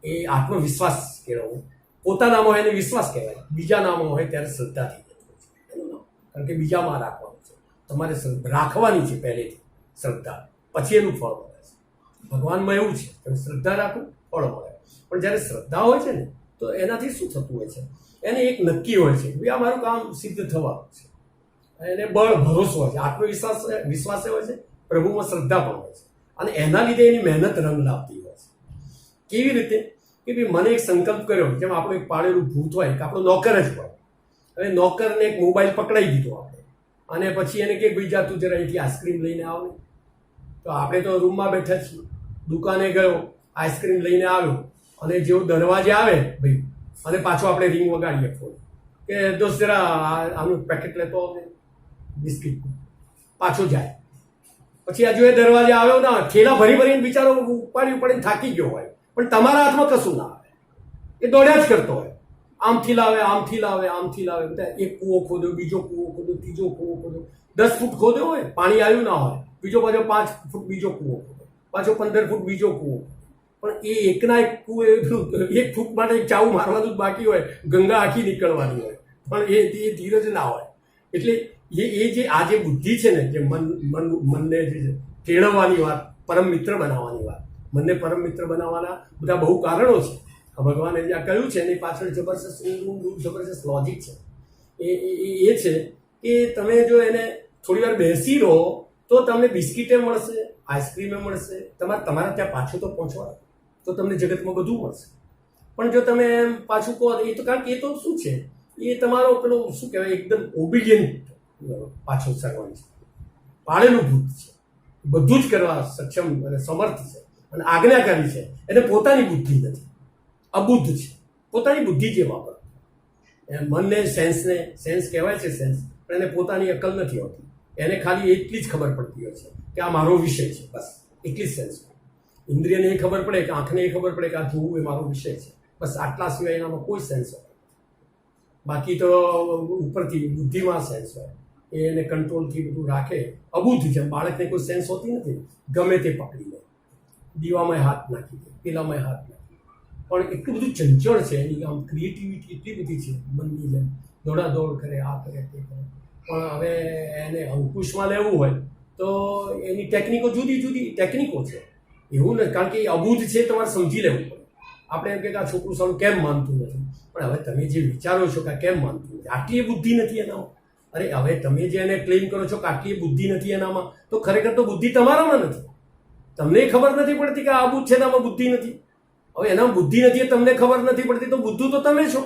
એ આત્મવિશ્વાસ કહેવાય. પોતાનામાં હોય એને વિશ્વાસ કહેવાય, બીજા નામમાં હોય ત્યારે શ્રદ્ધા થઈ જાય એનું નામ. કારણ કે બીજામાં રાખવાનું છે, તમારે રાખવાની છે પહેલેથી શ્રદ્ધા, પછી એનું ફળ મળે છે. ભગવાનમાં એવું છે તમે શ્રદ્ધા રાખો, ફળ મળે. પણ જ્યારે શ્રદ્ધા હોય છે ને તો એનાથી શું થતું હોય છે? એને એક નક્કી હોય છે કે આ મારું કામ સિદ્ધ થવાનું છે. એને બળ, ભરોસો હોય છે, વિશ્વાસ હોય છે, પ્રભુમાં શ્રદ્ધા પણ હોય છે. અને એના લીધે એની મહેનત રંગ લાવતી હોય છે. કેવી રીતે? કે ભાઈ મને એક સંકલ્પ કર્યો, જેમ આપણું એક પાળેલું ભૂત હોય કે આપણો નોકર જ હોય. હવે નોકરને એક મોબાઈલ પકડાઈ દીધો આપણે, અને પછી એને કે ભાઈ જા તું જરા અહીંથી આઈસ્ક્રીમ લઈને આવ. તો આપણે તો રૂમમાં બેઠા છીએ, દુકાને ગયો, આઈસ્ક્રીમ લઈને આવ્યો, અને જેવો દરવાજે આવે ભાઈ, અને પાછો આપણે રિંગ વગાડીએ ફોન કે દોસ્ત જરા આનું પેકેટ લેતો આવે બિસ્કિટ, પાછો જાય. પછી હજુ એ દરવાજે આવ્યો ના, થેલા ભરીને બિચારો ઉપાડીને થાકી ગયો હોય, પણ તમારા હાથમાં કશું ના આવે. એ દોડ્યા જ કરતો હોય, આમથી લાવે, બધા એક કૂવો ખોદ્યો, બીજો કૂવો ખોદ્યો, ત્રીજો કૂવો ખોદ્યો, 10 ફૂટ ખોદ્યો હોય, પાણી આવ્યું ના હોય, બીજો પાછો 5 ફૂટ બીજો કૂવો ખોદ્યો, પાછો 15 ફૂટ બીજો કૂવો. પણ એ એકના એક કૂવે 1 ફૂટ માટે એક ચાવું મારવાનું જ બાકી હોય, ગંગા આખી નીકળવાની હોય, પણ એ ધીરજ ના હોય. એટલે એ જે આ જે બુદ્ધિ છે ને, જે મનને જે કેળવવાની વાત, પરમ મિત્ર બનાવવાની વાત, મનને પરમ મિત્ર બનાવવાના બધા બહુ કારણો છે. ભગવાને જે આ કહ્યું છે એની પાછળ જબરજસ્ત લોજિક છે. એ છે કે તમે જો એને થોડી વાર બેસી રહો તો તમને બિસ્કીટે મળશે, આઈસ્ક્રીમે મળશે, તમારા ત્યાં પાછું તો પહોંચવા, તો તમને જગતમાં બધું મળશે. પણ જો તમે એમ પાછું કહો, એ તો કારણ કે એ તો શું છે, એ તમારો પેલો શું કહેવાય, એકદમ ઓબિડિયન્ટ પાછું સર્વન્ટ છે, પાળેલું ભૂત છે, બધું જ કરવા સક્ષમ અને સમર્થ છે અને આજ્ઞાકારી છે. એને પોતાની બુદ્ધિ નથી, અબુદ્ધ છે, પોતાની બુદ્ધિ જે વાપરે. મનને સેન્સ કહેવાય છે, સેન્સ, પણ એને પોતાની અકલ નથી હોતી. એને ખાલી એટલી જ ખબર પડતી હોય છે કે આ મારો વિષય છે, બસ એટલી જ સેન્સ. ઇન્દ્રિયને એ ખબર પડે કે આંખને એ ખબર પડે કે આ જોવું એ મારો વિષય છે, બસ આટલા સિવાય એનામાં કોઈ સેન્સ હોય. બાકી તો ઉપરથી બુદ્ધિમાં સેન્સ હોય, એને કંટ્રોલથી બધું રાખે. અબુદ્ધ છે, બાળકને કોઈ સેન્સ હોતી નથી, ગમે તે પકડી લે, દીવામાં હાથ નાખી દે, પેલામાં હાથ નાખી દે, પણ એટલું બધું ચંચળ છે, એની આમ ક્રિએટિવિટી એટલી બધી છે, મનની જેમ દોડાદોડ કરે, આ કરે તે કરે. પણ હવે એને અંકુશમાં લેવું હોય તો એની ટેકનિકો જુદી જુદી ટેકનિકો છે. એવું નથી, કારણ કે એ અબૂધ છે, તમારે સમજી લેવું પડે. આપણે એમ કે આ છોકરું સારું કેમ માનતું નથી, પણ હવે તમે જે વિચારો છો કે આ કેમ માનતું નથી, આટલી બુદ્ધિ નથી એનામાં. અરે હવે તમે જે એને ક્લેમ કરો છો કે આટલી બુદ્ધિ નથી એનામાં, તો ખરેખર તો બુદ્ધિ તમારામાં નથી. તમને ખબર નથી પડતી કે આ અબૂધ છે, એનામાં બુદ્ધિ નથી. હવે એનામાં બુદ્ધિ નથી, તમને ખબર નથી પડતી, તો બુદ્ધુ તો તમે છો.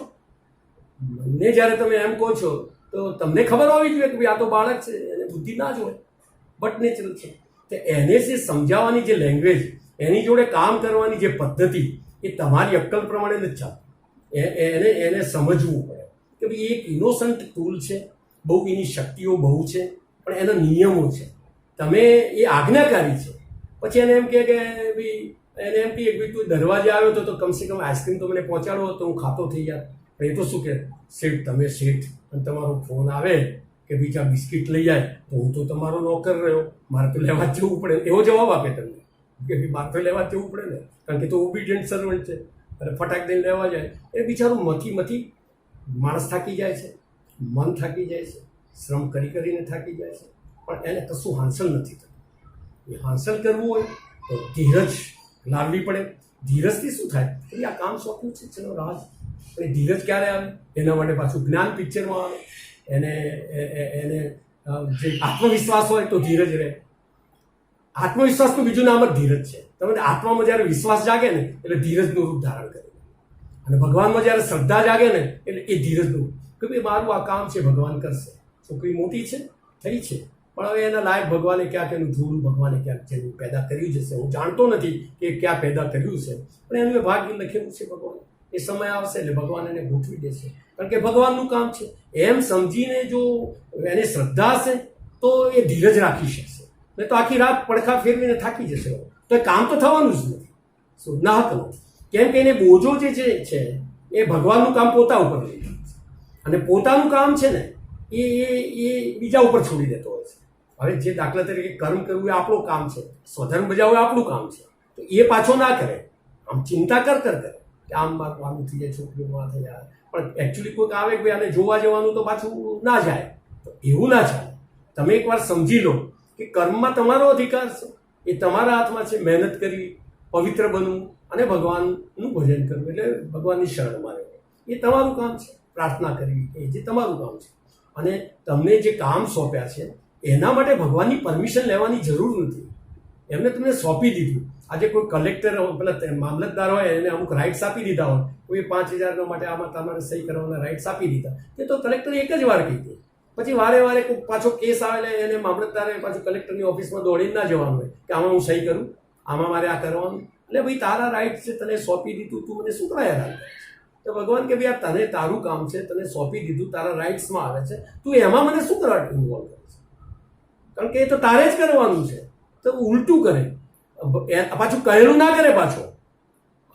મને જ્યારે તમે એમ કહો છો તો તમને ખબર હોવી જોઈએ કે ભાઈ આ તો બાળક છે, એને બુદ્ધિ ના જ હોય, બટ નેચરલ છે. તો એને જે સમજાવવાની જે લેંગ્વેજ, એની જોડે કામ કરવાની જે પદ્ધતિ, એ તમારી અક્કલ પ્રમાણે નથી ચાલતી. એને સમજવું પડે કે ભાઈ એક ઇનોસન્ટ ટૂલ છે, બહુ એની શક્તિઓ બહુ છે, પણ એના નિયમો છે. તમે એ આજ્ઞાકારી છે. પછી એને એમ કહે કે ભાઈ, એને એમ કહે કે તું દરવાજે આવ્યો તો કમસે કમ આઈસ્ક્રીમ તો મને પહોંચાડો તો હું ખાતો થઈ જાય. પણ એ તો શું કે શેઠ, તમે શેઠ, અને તમારો ફોન આવે કે બીજા બિસ્કિટ લઈ જાય તો હું તો તમારો નોકર રહ્યો, મારે તો લેવા જ જવું પડે. એવો જવાબ આપે તમને કે ભાઈ મારે તો લેવા જ જવું પડે ને, કારણ કે તો ઓબિડિયન્ટ સર્વન્ટ છે. અને ફટાક દઈને લેવા જાય, એ બિચારું મથી માણસ થાકી જાય છે, મન થાકી જાય છે, શ્રમ કરીને થાકી જાય છે, પણ એને કશું હાંસલ નથી થતું. એ હાંસલ કરવું હોય તો ધીરજ લાવવી પડે. ધીરજથી શું થાય, એટલે આ કામ સોંપ્યું છે, ચલો રાહ. પણ એ ધીરજ ક્યારે આવે? એના માટે પાછું જ્ઞાન પિક્ચરમાં આવે. એને જે આત્મવિશ્વાસ હોય તો ધીરજ રહે. આત્મવિશ્વાસનું બીજું નામ જ ધીરજ છે. તમને આત્મામાં જ્યારે વિશ્વાસ જાગે ને એટલે ધીરજનું રૂપ ધારણ કરે. અને ભગવાનમાં જ્યારે શ્રદ્ધા જાગે ને એટલે એ ધીરજનું, કે ભાઈ મારું આ કામ છે, ભગવાન કરશે. છોકરી મોટી છે, થઈ છે, પણ હવે એના લાયક ભગવાને ક્યાંક એનું જોડું ભગવાને ક્યાંક જેનું પેદા કર્યું જશે. હું જાણતો નથી કે ક્યાં પેદા કર્યું છે, પણ એનું ભાગ્ય લખેલું છે ભગવાન. એ સમય આવશે એટલે ભગવાન એને ગોઠવી દેશે, કારણ કે ભગવાનનું કામ છે. એમ સમજીને જો એને શ્રદ્ધા હશે તો એ ધીરજ રાખી શકશે. નહીં તો આખી રાત પડખા ફેરવીને થાકી જશે, તો એ કામ તો થવાનું જ નથી. શું નાહક નથી. કેમ કે એને બોજો જે છે એ ભગવાનનું કામ પોતા ઉપર લઈ જાય છે, અને પોતાનું કામ છે ને એ બીજા ઉપર છોડી દેતો હોય છે. હવે જે દાખલા તરીકે કર્મ કરવું એ આપણું કામ છે, સ્વધર્મ બજાવવું એ આપણું કામ છે, તો એ પાછો ના કરે. આમ ચિંતા કરે કે આમ આનું થઈ જાય, છોકરીઓમાં થઈ જાય, પણ એકચ્યુઅલી કોઈક આવે કે ભાઈ આને જોવા જવાનું તો પાછું ના જાય. તો એવું ના ચાલે. તમે એકવાર સમજી લો કે કર્મમાં તમારો અધિકાર છે, એ તમારા હાથમાં છે. મહેનત કરવી, પવિત્ર બનવું અને ભગવાનનું ભજન કરવું, એટલે ભગવાનની શરણમાં રહેવું, એ તમારું કામ છે. પ્રાર્થના કરવી એ જે તમારું કામ છે. અને તમને જે કામ સોંપ્યા છે એના માટે ભગવાનની પરમિશન લેવાની જરૂર નથી. એમને તમને સોંપી દીધું. આજે કોઈ કલેક્ટર પેલા મામલતદાર હોય એને અમુક રાઇટ્સ આપી દીધા હોય, કોઈ 5,000 માટે આમાં તમારે સહી કરવાના રાઇટ્સ આપી દીધા, એ તો કલેક્ટરે એક જ વાર કહી દે. પછી વારે કોઈ પાછો કેસ આવે એને મામલતદારે પાછું કલેક્ટરની ઓફિસમાં દોડીને ના જવાનું હોય કે આમાં હું સહી કરું, આમાં મારે આ કરવાનું. એટલે ભાઈ તારા રાઇટ્સ છે, તને સોંપી દીધું, તું મને શું કરવા હેરાન કરે છે? તો ભગવાન કે ભાઈ આ તને તારું કામ છે, તને સોંપી દીધું, તારા રાઇટ્સમાં આવે છે, તું એમાં મને શું કરવા ઇન્વોલ્વ કરે છે? કારણ કે એ તો તારે જ કરવાનું છે. તો ઉલટું કરે, પાછું કહેલું ના કરે પાછો,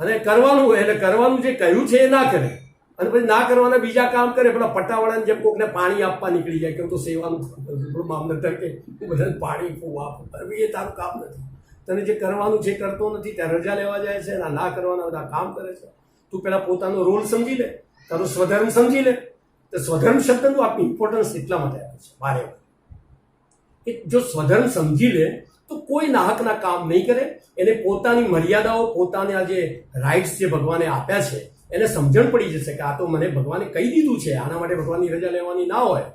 અને કરવાનું એટલે કરવાનું જે કહ્યું છે એ ના કરે, અને પછી ના કરવાના બીજા કામ કરે. પેલા પટ્ટાવાળાને જેમ કોકને પાણી આપવા નીકળી જાય કે હું તો સેવાનું મામલતદાર કે તું બધાને પાણી આપવા, એ તારું કામ નથી. તને જે કરવાનું છે કરતો નથી, ત્યાં રજા લેવા જાય છે, ના કરવાના બધા કામ કરે છે. તું પેલા પોતાનો રોલ સમજી લે, તારો સ્વધર્મ સમજી લે. તો સ્વધર્મ શબ્દનું આપની ઇમ્પોર્ટન્સ એટલા માટે આપ્યું છે વારે કે જો સ્વધર્મ સમજી લે તો કોઈ નાહકના કામ નહીં કરે. એને પોતાની મર્યાદાઓ, પોતાના જે રાઇટ્સ જે ભગવાને આપ્યા છે એને સમજણ પડી જશે કે આ તો મને ભગવાને કહી દીધું છે, આના માટે ભગવાનની રજા લેવાની ના હોય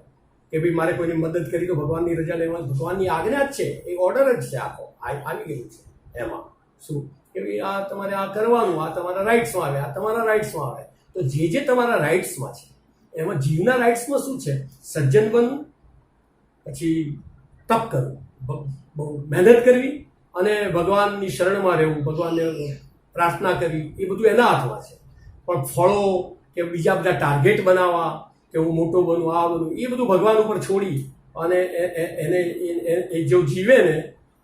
કે ભાઈ મારે કોઈની મદદ કરી તો ભગવાનની રજા લેવાની, ભગવાનની આજ્ઞા જ છે, એ ઓર્ડર જ છે, આખો આવી ગયું છે. એમાં શું કે ભાઈ આ તમારે આ કરવાનું, આ તમારા રાઇટ્સમાં આવે, આ તમારા રાઇટ્સમાં આવે. તો જે તમારા રાઇટ્સમાં છે એમાં જીવના રાઇટ્સમાં શું છે? સજ્જન બનવું, પછી તપ કરવું, બહુ મહેનત કરવી, અને ભગવાનની શરણમાં રહેવું, ભગવાનને પ્રાર્થના કરવી, એ બધું એના હાથમાં છે. પણ ફળો કે બીજા બધા ટાર્ગેટ બનાવવા કે હું મોટો બનું, આ બનું, એ બધું ભગવાન ઉપર છોડી અને એને જો જીવે ને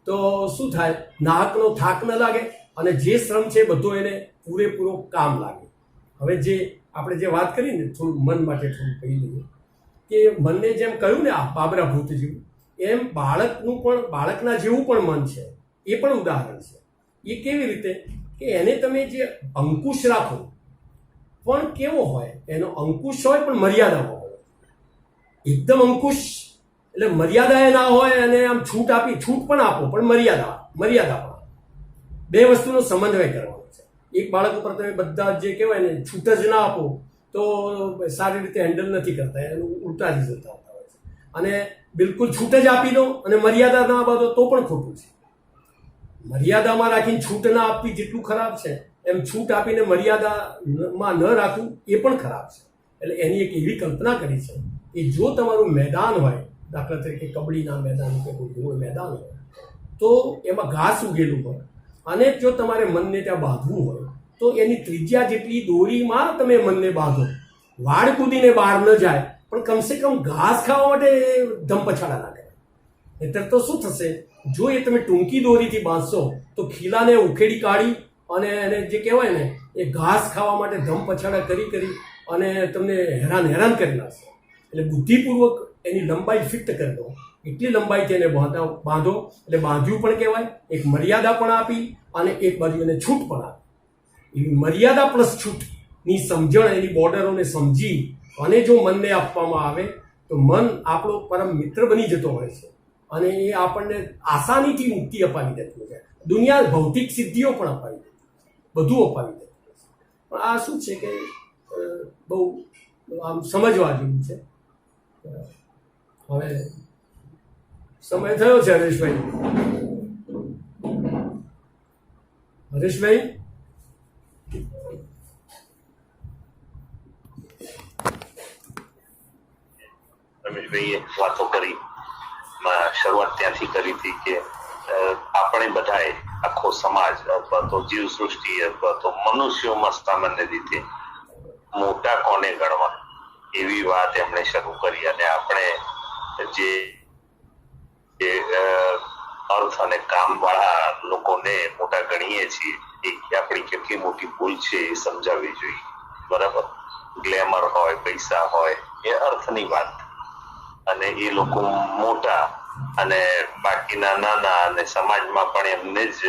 તો શું થાય? નાહકનો થાક ન લાગે, અને જે શ્રમ છે બધો એને પૂરેપૂરો કામ લાગે. હવે જે આપણે જે વાત કરી ને, થોડું મન માટે થોડું કહી લઈએ કે મનને જેમ કહ્યું ને આ બાબરા ભૂત જેવું, એમ બાળકનું પણ, બાળકના જેવું પણ મન છે. એ પણ ઉદાહરણ છે. એ કેવી રીતે કે એને તમે જે અંકુશ રાખો, પણ કેવો હોય એનો અંકુશ હોય પણ મર્યાદામાં હોય. એકદમ અંકુશ એટલે મર્યાદા એ ના હોય અને આમ છૂટ પણ આપો પણ મર્યાદા બે વસ્તુનો સમન્વય કરવાનો છે. એક બાળક ઉપર તમે બધા જે કહેવાય ને છૂટ જ ના આપો તો સારી રીતે હેન્ડલ નથી કરતા, એનું ઉલટા રિઝલ્ટ આવતા હોય છે. અને બિલકુલ છૂટ જ આપી દો અને મર્યાદા ના બાંધો તો પણ ખોટું છે. મર્યાદામાં રાખીને છૂટ ના આપવી જેટલું ખરાબ છે, એમ છૂટ આપીને મર્યાદામાં ન રાખવું એ પણ ખરાબ છે. એટલે એની એક એવી કલ્પના કરી છે કે જો તમારું મેદાન હોય, દાખલા તરીકે કબડ્ડીના મેદાન કે કોઈ મેદાન હોય, તો એમાં ઘાસ ઉગેલું હોય અને જો તમારે મનને ત્યાં બાંધવું હોય તો એની ત્રિજ્યા જેટલી દોરીમાં તમે મનને બાંધો. વાડ કૂદીને બહાર ન જાય પણ કમસે કમ ઘાસ ખાવા માટે ધમપછાડા ના કરે. નહીતર તો શું થશે, જો એ તમે ટૂંકી દોરીથી બાંધશો તો ખીલાને ઉખેડી કાઢી અને એને જે કહેવાય ને એ ઘાસ ખાવા માટે ધમપછાડા કરી અને તમને હેરાન કરી નાખશે. એટલે બુદ્ધિપૂર્વક એની લંબાઈ ફિટ કરી દો, એટલી લંબાઈથી એને બાંધો. એટલે બાંધ્યું પણ કહેવાય, એક મર્યાદા પણ આપી અને એક બાજુ એને છૂટ પણ આપી. એવી મર્યાદા પ્લસ છૂટની સમજણ, એની બોર્ડરોને સમજી અને જો મનને આપવામાં આવે તો મન આપણો પરમ મિત્ર બની જતો હોય છે અને એ આપણને આસાનીથી મુક્તિ અપાવી દેતું હોય છે. દુનિયા ભૌતિક સિદ્ધિઓ પણ અપાવી દેતી, બધું અપાવી દેતું હોય છે. પણ આ શું છે કે બહુ આમ સમજવા જેવું છે. હવે સમય થયો છે હરેશભાઈ. રમેશભાઈએ વાતો કરી, શરૂઆત ત્યાંથી કરી હતી કે આપણે બધાએ, આખો સમાજ અથવા તો જીવ સૃષ્ટિ અથવા તો મનુષ્યોમાં સામાન્ય રીતે મોટા કોને ગણવા, એવી વાત એમણે શરૂ કરી. અને આપણે જે અર્થ અને કામ વાળા લોકોને મોટા ગણીએ છીએ, એ આપણી કેટલી મોટી ભૂલ છે એ સમજાવવી જોઈએ. બરાબર, ગ્લેમર હોય, પૈસા હોય, એ અર્થની વાત, અને એ લોકો મોટા અને બાકીના નાના, અને સમાજમાં પણ એમને જ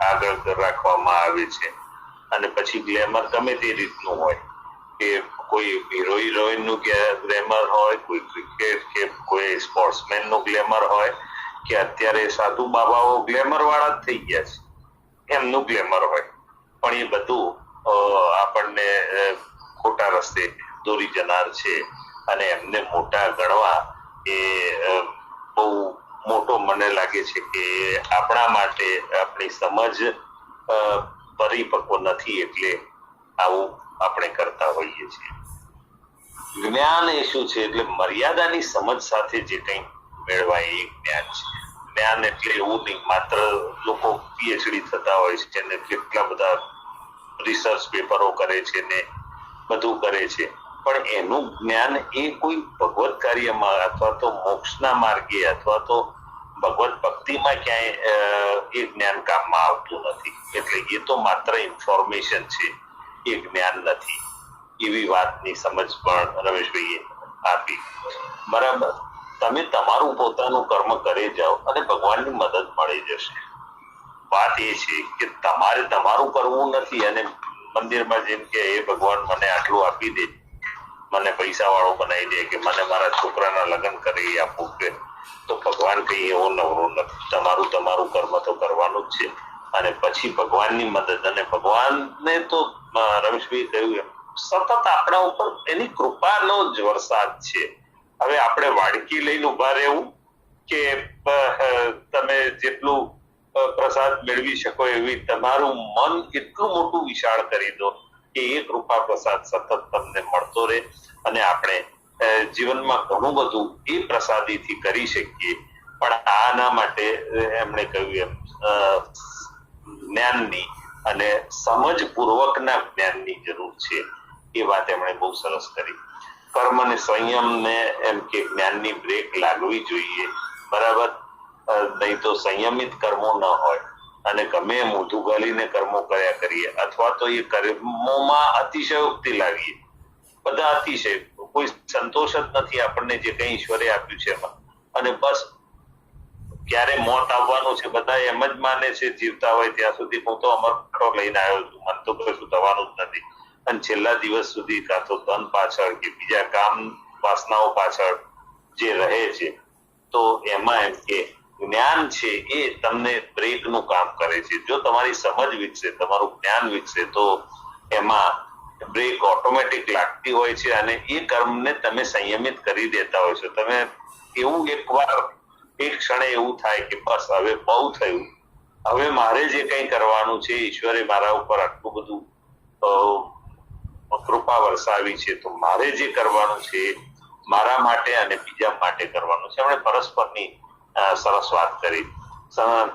આગળ રાખવામાં આવે છે. અને પછી ગ્લેમર ગમે તે રીતનું હોય, કે કોઈ હીરો હિરોઈન નું ગ્લેમર હોય, કોઈ ક્રિકેટ કે કોઈ સ્પોર્ટ્સમેન નું ગ્લેમર હોય, કે અત્યારે સાધુ બાબાઓ ગ્લેમર વાળા જ થઈ ગયા છે, એમનું ગ્લેમર હોય. પણ એ બધું આપણને ખોટા રસ્તે દોરી જનાર છે. અને એમને મોટા ગણવા એ બહુ મોટો મને લાગે છે કે આપણા માટે આપણી સમજ પરિપક્વ નથી, એટલે આવું આપણે કરતા હોઈએ છીએ. જ્ઞાન એ શું છે, એટલે મર્યાદાની સમજ સાથે જે કંઈ મેળવાય એ જ્ઞાન છે. જ્ઞાન એટલે એવું નહીં માત્ર લોકો પીએચડી થતા હોય છે અને કેટલા બધા રિસર્ચ પેપરો કરે છે ને બધું કરે છે, પણ એનું જ્ઞાન એ કોઈ ભગવત કાર્યમાં અથવા તો મોક્ષના માર્ગે અથવા તો ભગવત ભક્તિમાં ક્યાંય એ જ્ઞાન કામમાં આવતું નથી. એટલે એ તો માત્ર ઇન્ફોર્મેશન છે, એ જ્ઞાન નથી. એવી વાતની સમજ પણ રમેશભાઈએ આપી. બરાબર, તમે તમારું પોતાનું કર્મ કરી જાઓ અને ભગવાનની મદદ મળી જશે. વાત એ છે કે તમારે તમારું કરવું નથી અને મંદિરમાં જેમ કે એ ભગવાન મને આટલું આપી દે, મને પૈસા વાળો બનાવી દે, કે મને મારા છોકરાના લગ્ન કરી આપવું, કે તો ભગવાન કઈ એવો નવરો નથી. તમારું કર્મ તો કરવાનું જ છે, અને પછી ભગવાનની મદદ. અને ભગવાનને તો રમેશભાઈ કહ્યું એમ સતત આપણા ઉપર એની કૃપાનો જ વરસાદ છે. હવે આપણે વાડકી લઈને ઉભા રહેવું કે તમે જેટલું પ્રસાદ મેળવી શકો એવી તમારું મન એટલું મોટું વિશાળ કરી દો કે એ કૃપા પ્રસાદ સતત તમને મળતો રહે, અને આપણે જીવનમાં ઘણું બધું એ પ્રસાદીથી કરી શકીએ. પણ આના માટે એમણે કહ્યું એમ જ્ઞાનની અને સમજપૂર્વકના જ્ઞાનની જરૂર છે. એ વાત એમણે બહુ સરસ કરી. કર્મ અને સંયમને એમ કે જ્ઞાનની બ્રેક લાગવી જોઈએ. બરાબર, નહીં તો સંયમિત કર્મો ન હોય અને ગમે એમ ઊંધું ગાલીને કર્મો કર્યા કરીએ, અથવા તો એ કર્મોમાં અતિશયોક્તિ લાવીએ. બધા અતિશય, કોઈ સંતોષ જ નથી આપણને જે કંઈ ઈશ્વરે આપ્યું છે એમાં, અને બસ ક્યારે મોત આવવાનું છે બધા એમ જ માને છે જીવતા હોય ત્યાં સુધી. હું તો અમરખડો લઈને આવ્યો છું, મને તો કશું થવાનું જ નથી. અને છેલ્લા દિવસ સુધી કાં તો ધન પાછળ કે બીજા કામ વાસનાઓ પાછળ જે રહે છે, તો એમાં એમ કે જ્ઞાન છે એ તમને બ્રેકનું કામ કરે છે. જો તમારી સમજ વિકસે, તમારું જ્ઞાન વિકસે, તો એમાં બ્રેક ઓટોમેટિક લાગતી હોય છે અને એ કર્મને તમે સંયમિત કરી દેતા હોય છો. તમે એવું એક ક્ષણે એવું થાય કે બસ હવે બહુ થયું, હવે મારે જે કંઈ કરવાનું છે, ઈશ્વરે મારા ઉપર આટલું બધું કૃપા વરસાવી છે, તો મારે જે કરવાનું છે મારા માટે અને બીજા માટે કરવાનું છે. આપણે પરસ્પરની સરસ વાત કરી.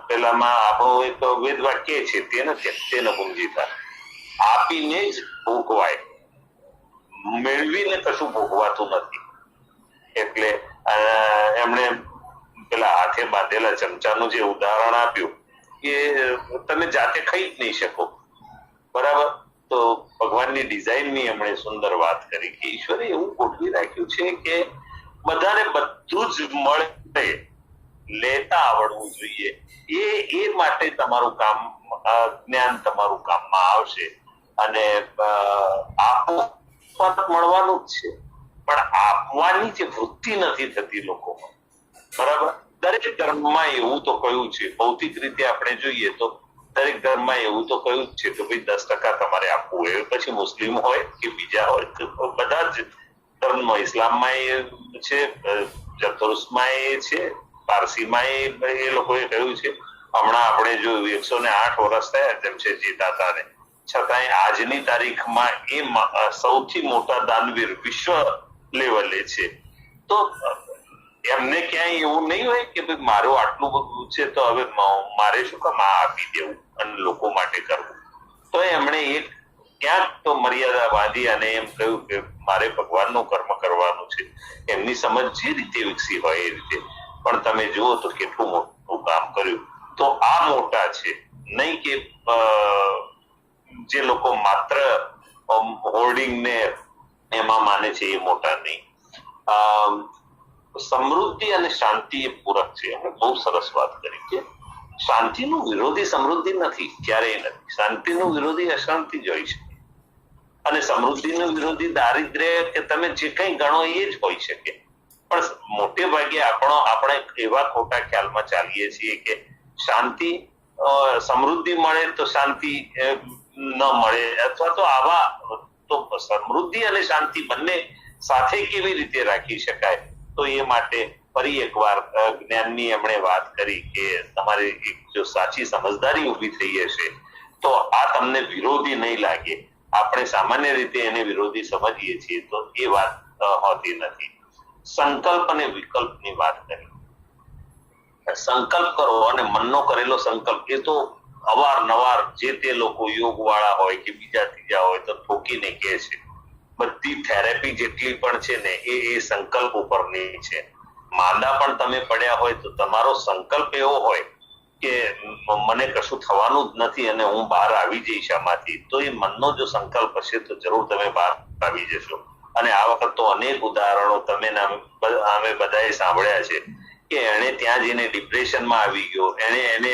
પેલામાં આપણું એક વેદ વાક્ય છે, તેને ગુંજીતા આપીને જ ભોગવાય, મેળવીને કશું ભોગવાતું નથી. એટલે એમણે પેલા હાથે બાંધેલા ચમચાનું જે ઉદાહરણ આપ્યું કે તમે જાતે ખાઈ જ નહીં શકો, બરાબર. તો ભગવાનની ડિઝાઇનની એમણે સુંદર વાત કરી કે ઈશ્વરે એવું ગોઠવી રાખ્યું છે કે બધાને બધું જ મળે, લેતા આવડવું જોઈએ. એ માટે તમારું કામ, જ્ઞાન તમારું કામમાં આવશે. અને આપવું મળવાનું જ છે, પણ આપવાની જે વૃત્તિ નથી થતી લોકોમાં, બરાબર. દરેક ધર્મમાં એવું તો કહ્યું છે, ભૌતિક રીતે આપણે જોઈએ તો દરેક ધર્મમાં એવું તો કહ્યું જ છે કે ભાઈ 10% તમારે આપવું હોય. પછી મુસ્લિમ હોય કે બીજા હોય, બધા જ ધર્મ, ઇસ્લામમાં એ છે, ચતુર્સમાં એ છે, પારસીમાં એ લોકોએ કહ્યું છે. હમણાં આપણે જોયું 108 વર્ષ થયા તેમ છે જીતાતાને, છતાંય આજની તારીખમાં એ સૌથી મોટા દાનવીર વિશ્વ લેવલે છે. તો એમને ક્યાંય એવું નહીં હોય કે ભાઈ મારું આટલું બધું છે તો હવે મારે શું કામ આપી દેવું અને લોકો માટે કરવું. તો એમણે એક ક્યાંક તો મર્યાદા બાંધી અને એમ કહ્યું કે મારે ભગવાનનું કર્મ કરવાનું છે. એમની સમજ જે રીતે વિકસી હોય એ રીતે. પણ તમે જુઓ તો કેટલું મોટું કામ કર્યું. તો આ મોટા છે, નહીં કે જે લોકો માત્ર હોર્ડિંગ ને એમાં માને છે એ મોટા નહીં. સમૃદ્ધિ અને શાંતિ એ પૂરક છે. અમે બહુ સરસ વાત કરી કે શાંતિનું વિરોધી સમૃદ્ધિ નથી, ક્યારેય નથી. શાંતિનું વિરોધી અશાંતિ જ હોય છે, અને સમૃદ્ધિનું વિરોધી દારિદ્ર્ય કે તમે જે કંઈ ગણો એ જ હોઈ શકે. પણ મોટે ભાગે આપણે એવા ખોટા ખ્યાલમાં ચાલીએ છીએ કે શાંતિ, સમૃદ્ધિ મળે તો શાંતિ ન મળે, અથવા તો આવા તો સમૃદ્ધિ અને શાંતિ બંને સાથે કેવી રીતે રાખી શકાય. તો એ માટે ફરી એકવાર જ્ઞાનની એમણે વાત કરી કે તમારે જો સાચી સમજદારી ઊભી થઈ હશે તો આ તમને વિરોધી નહીં લાગે. આપણે સામાન્ય રીતે એને વિરોધી સમજીએ છીએ, તો એ વાત હોતી નથી. સંકલ્પ અને વિકલ્પની વાત કરી. સંકલ્પ કરો અને મનનો કરેલો સંકલ્પ એ તો અવારનવાર જે તે લોકો યોગ વાળા હોય કે બીજા ત્રીજા હોય તો ઠોકીને કહે છે. બધી થેરેપી જેટલી પણ છે ને એ સંકલ્પ ઉપરની છે. માંદા પણ તમે પડ્યા હોય તો તમારો સંકલ્પ એવો હોય કે મને કશું થવાનું જ નથી અને હું બહાર આવી જઈશ આમાંથી, તો એ મનનો જો સંકલ્પ હશે તો જરૂર તમે બહાર આવી જશો. અને આ વખત તો અનેક ઉદાહરણો તમે અમે બધાએ સાંભળ્યા છે કે એને ત્યાં જઈને ડિપ્રેશનમાં આવી ગયો, એને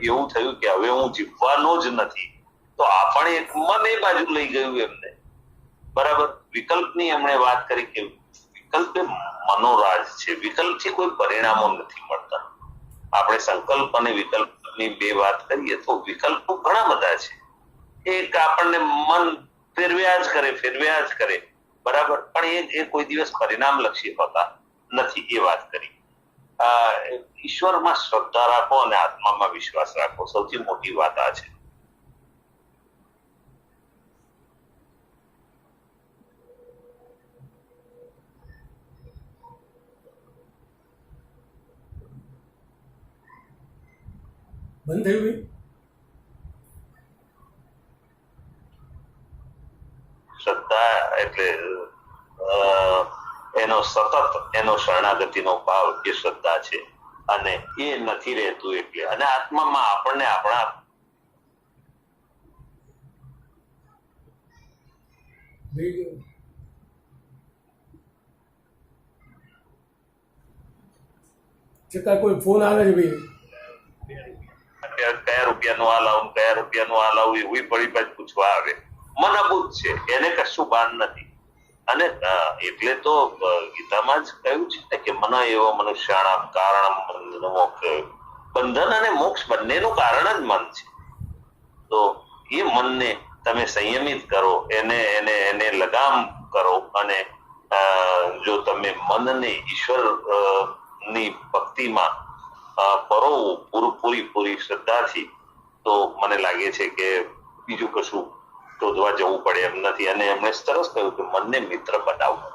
એવું થયું કે હવે હું જીવવાનો જ નથી. તો આ પણ એક મન એ બાજુ લઈ ગયું એમને, બરાબર. વિકલ્પની એમણે વાત કરી કે વિકલ્પ એ મનોરાજ છે. વિકલ્પથી કોઈ પરિણામો નથી મળતા. આપણે સંકલ્પ અને વિકલ્પની બે વાત કરીએ તો વિકલ્પો ઘણા બધા છે. એક આપણને મન ફેરવ્યા જ કરે, બરાબર. પણ એ કોઈ દિવસ પરિણામ લક્ષી હોતા નથી. એ વાત કરી. ઈશ્વરમાં શ્રદ્ધા રાખો અને આત્મામાં વિશ્વાસ રાખો. સૌથી મોટી વાત આ છે. બંધ થયું ભાઈ? શ્રદ્ધા એટલે એનો શરણાગતિનો ભાવ એ શ્રદ્ધા છે, અને એ નથી રહેતું એટલે. અને આત્મામાં આપણને આપણા છતાં કોઈ ફોન આવે છે ભાઈ કયા રૂપિયાનું આ લાવું કયા રૂપિયાનું આ લાવું એવું પડી પાછી પૂછવા આવે. મનાબૂદ છે, એને કશું ભાન નથી. અને એટલે તો ગીતામાં જ કહ્યું છે ને કે મન એવ મનુષ્યાણામ કારણમ બંધન મોક્ષ. બંધન અને મોક્ષ બંનેનું કારણ જ મન છે. તો એ મનને તમે સંયમિત કરો, એને લગામ કરો, અને જો તમે મનને ઈશ્વર ની ભક્તિમાં પરોવો પૂરી શ્રદ્ધાથી, તો મને લાગે છે કે બીજું કશું શોધવા જવું પડે એમ નથી. અને એમણે સરસ કહ્યું કે મનને મિત્ર બનાવવું.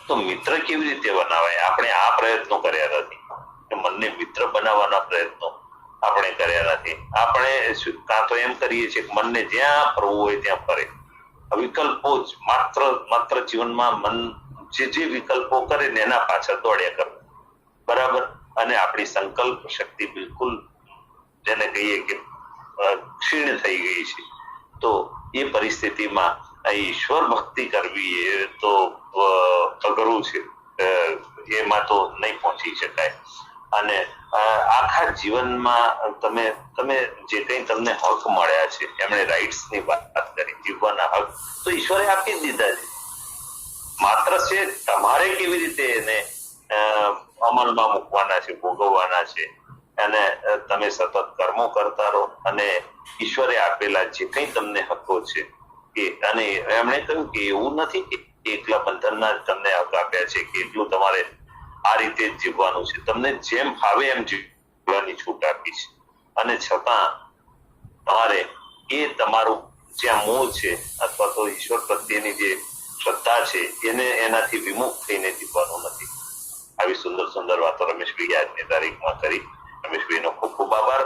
તો મિત્ર કેવી રીતે બનાવાય? આપણે આ પ્રયત્નો કર્યા નથી કે મનને મિત્ર બનાવવાના પ્રયત્નો આપણે કર્યા નથી. આપણે કાં તો એમ કરીએ છીએ કે મનને જ્યાં ફરવું હોય ત્યાં ફરે. વિકલ્પો જ માત્ર જીવનમાં મન જે વિકલ્પો કરે ને એના પાછળ દોડ્યા કરવું. બરાબર. અને આપણી સંકલ્પ શક્તિ બિલકુલ જેને કહીએ કે ક્ષીણ થઈ ગઈ છે. તો એ પરિસ્થિતિમાં ઈશ્વર ભક્તિ કરવી એ તો અઘરું છે, એમાં તો નહીં પહોંચી શકાય. અને આખા જીવનમાં તમે જે કંઈ તમને હક મળ્યા છે, એમણે રાઇટ્સ ની વાત કરી, જીવવાના હક તો ઈશ્વરે આપી દીધા છે. માત્ર છે તમારે કેવી રીતે એને અમલમાં મૂકવાના છે, ભોગવવાના છે. અને તમે સતત કર્મો કરતા રહો, અને ઈશ્વરે આપેલા જે કંઈ તમને હકો છે અને એમણે કહ્યું કે એવું નથી કે એકલા બંધનના તમને હક આપ્યા છે કે એટલું તમારે આ રીતે જ જીવવાનું છે. તમને જેમ ફાવે એમ જીવવાની છૂટ આપી છે. અને છતાં તમારે એ તમારું જ્યાં મોહ છે અથવા તો ઈશ્વર પ્રત્યેની જે શ્રદ્ધા છે એનાથી વિમુખ થઈને જીવવાનું નથી. આવી સુંદર વાતો રમેશભાઈ આજની તારીખમાં કરી. રમેશભાઈનો ખૂબ ખૂબ આભાર.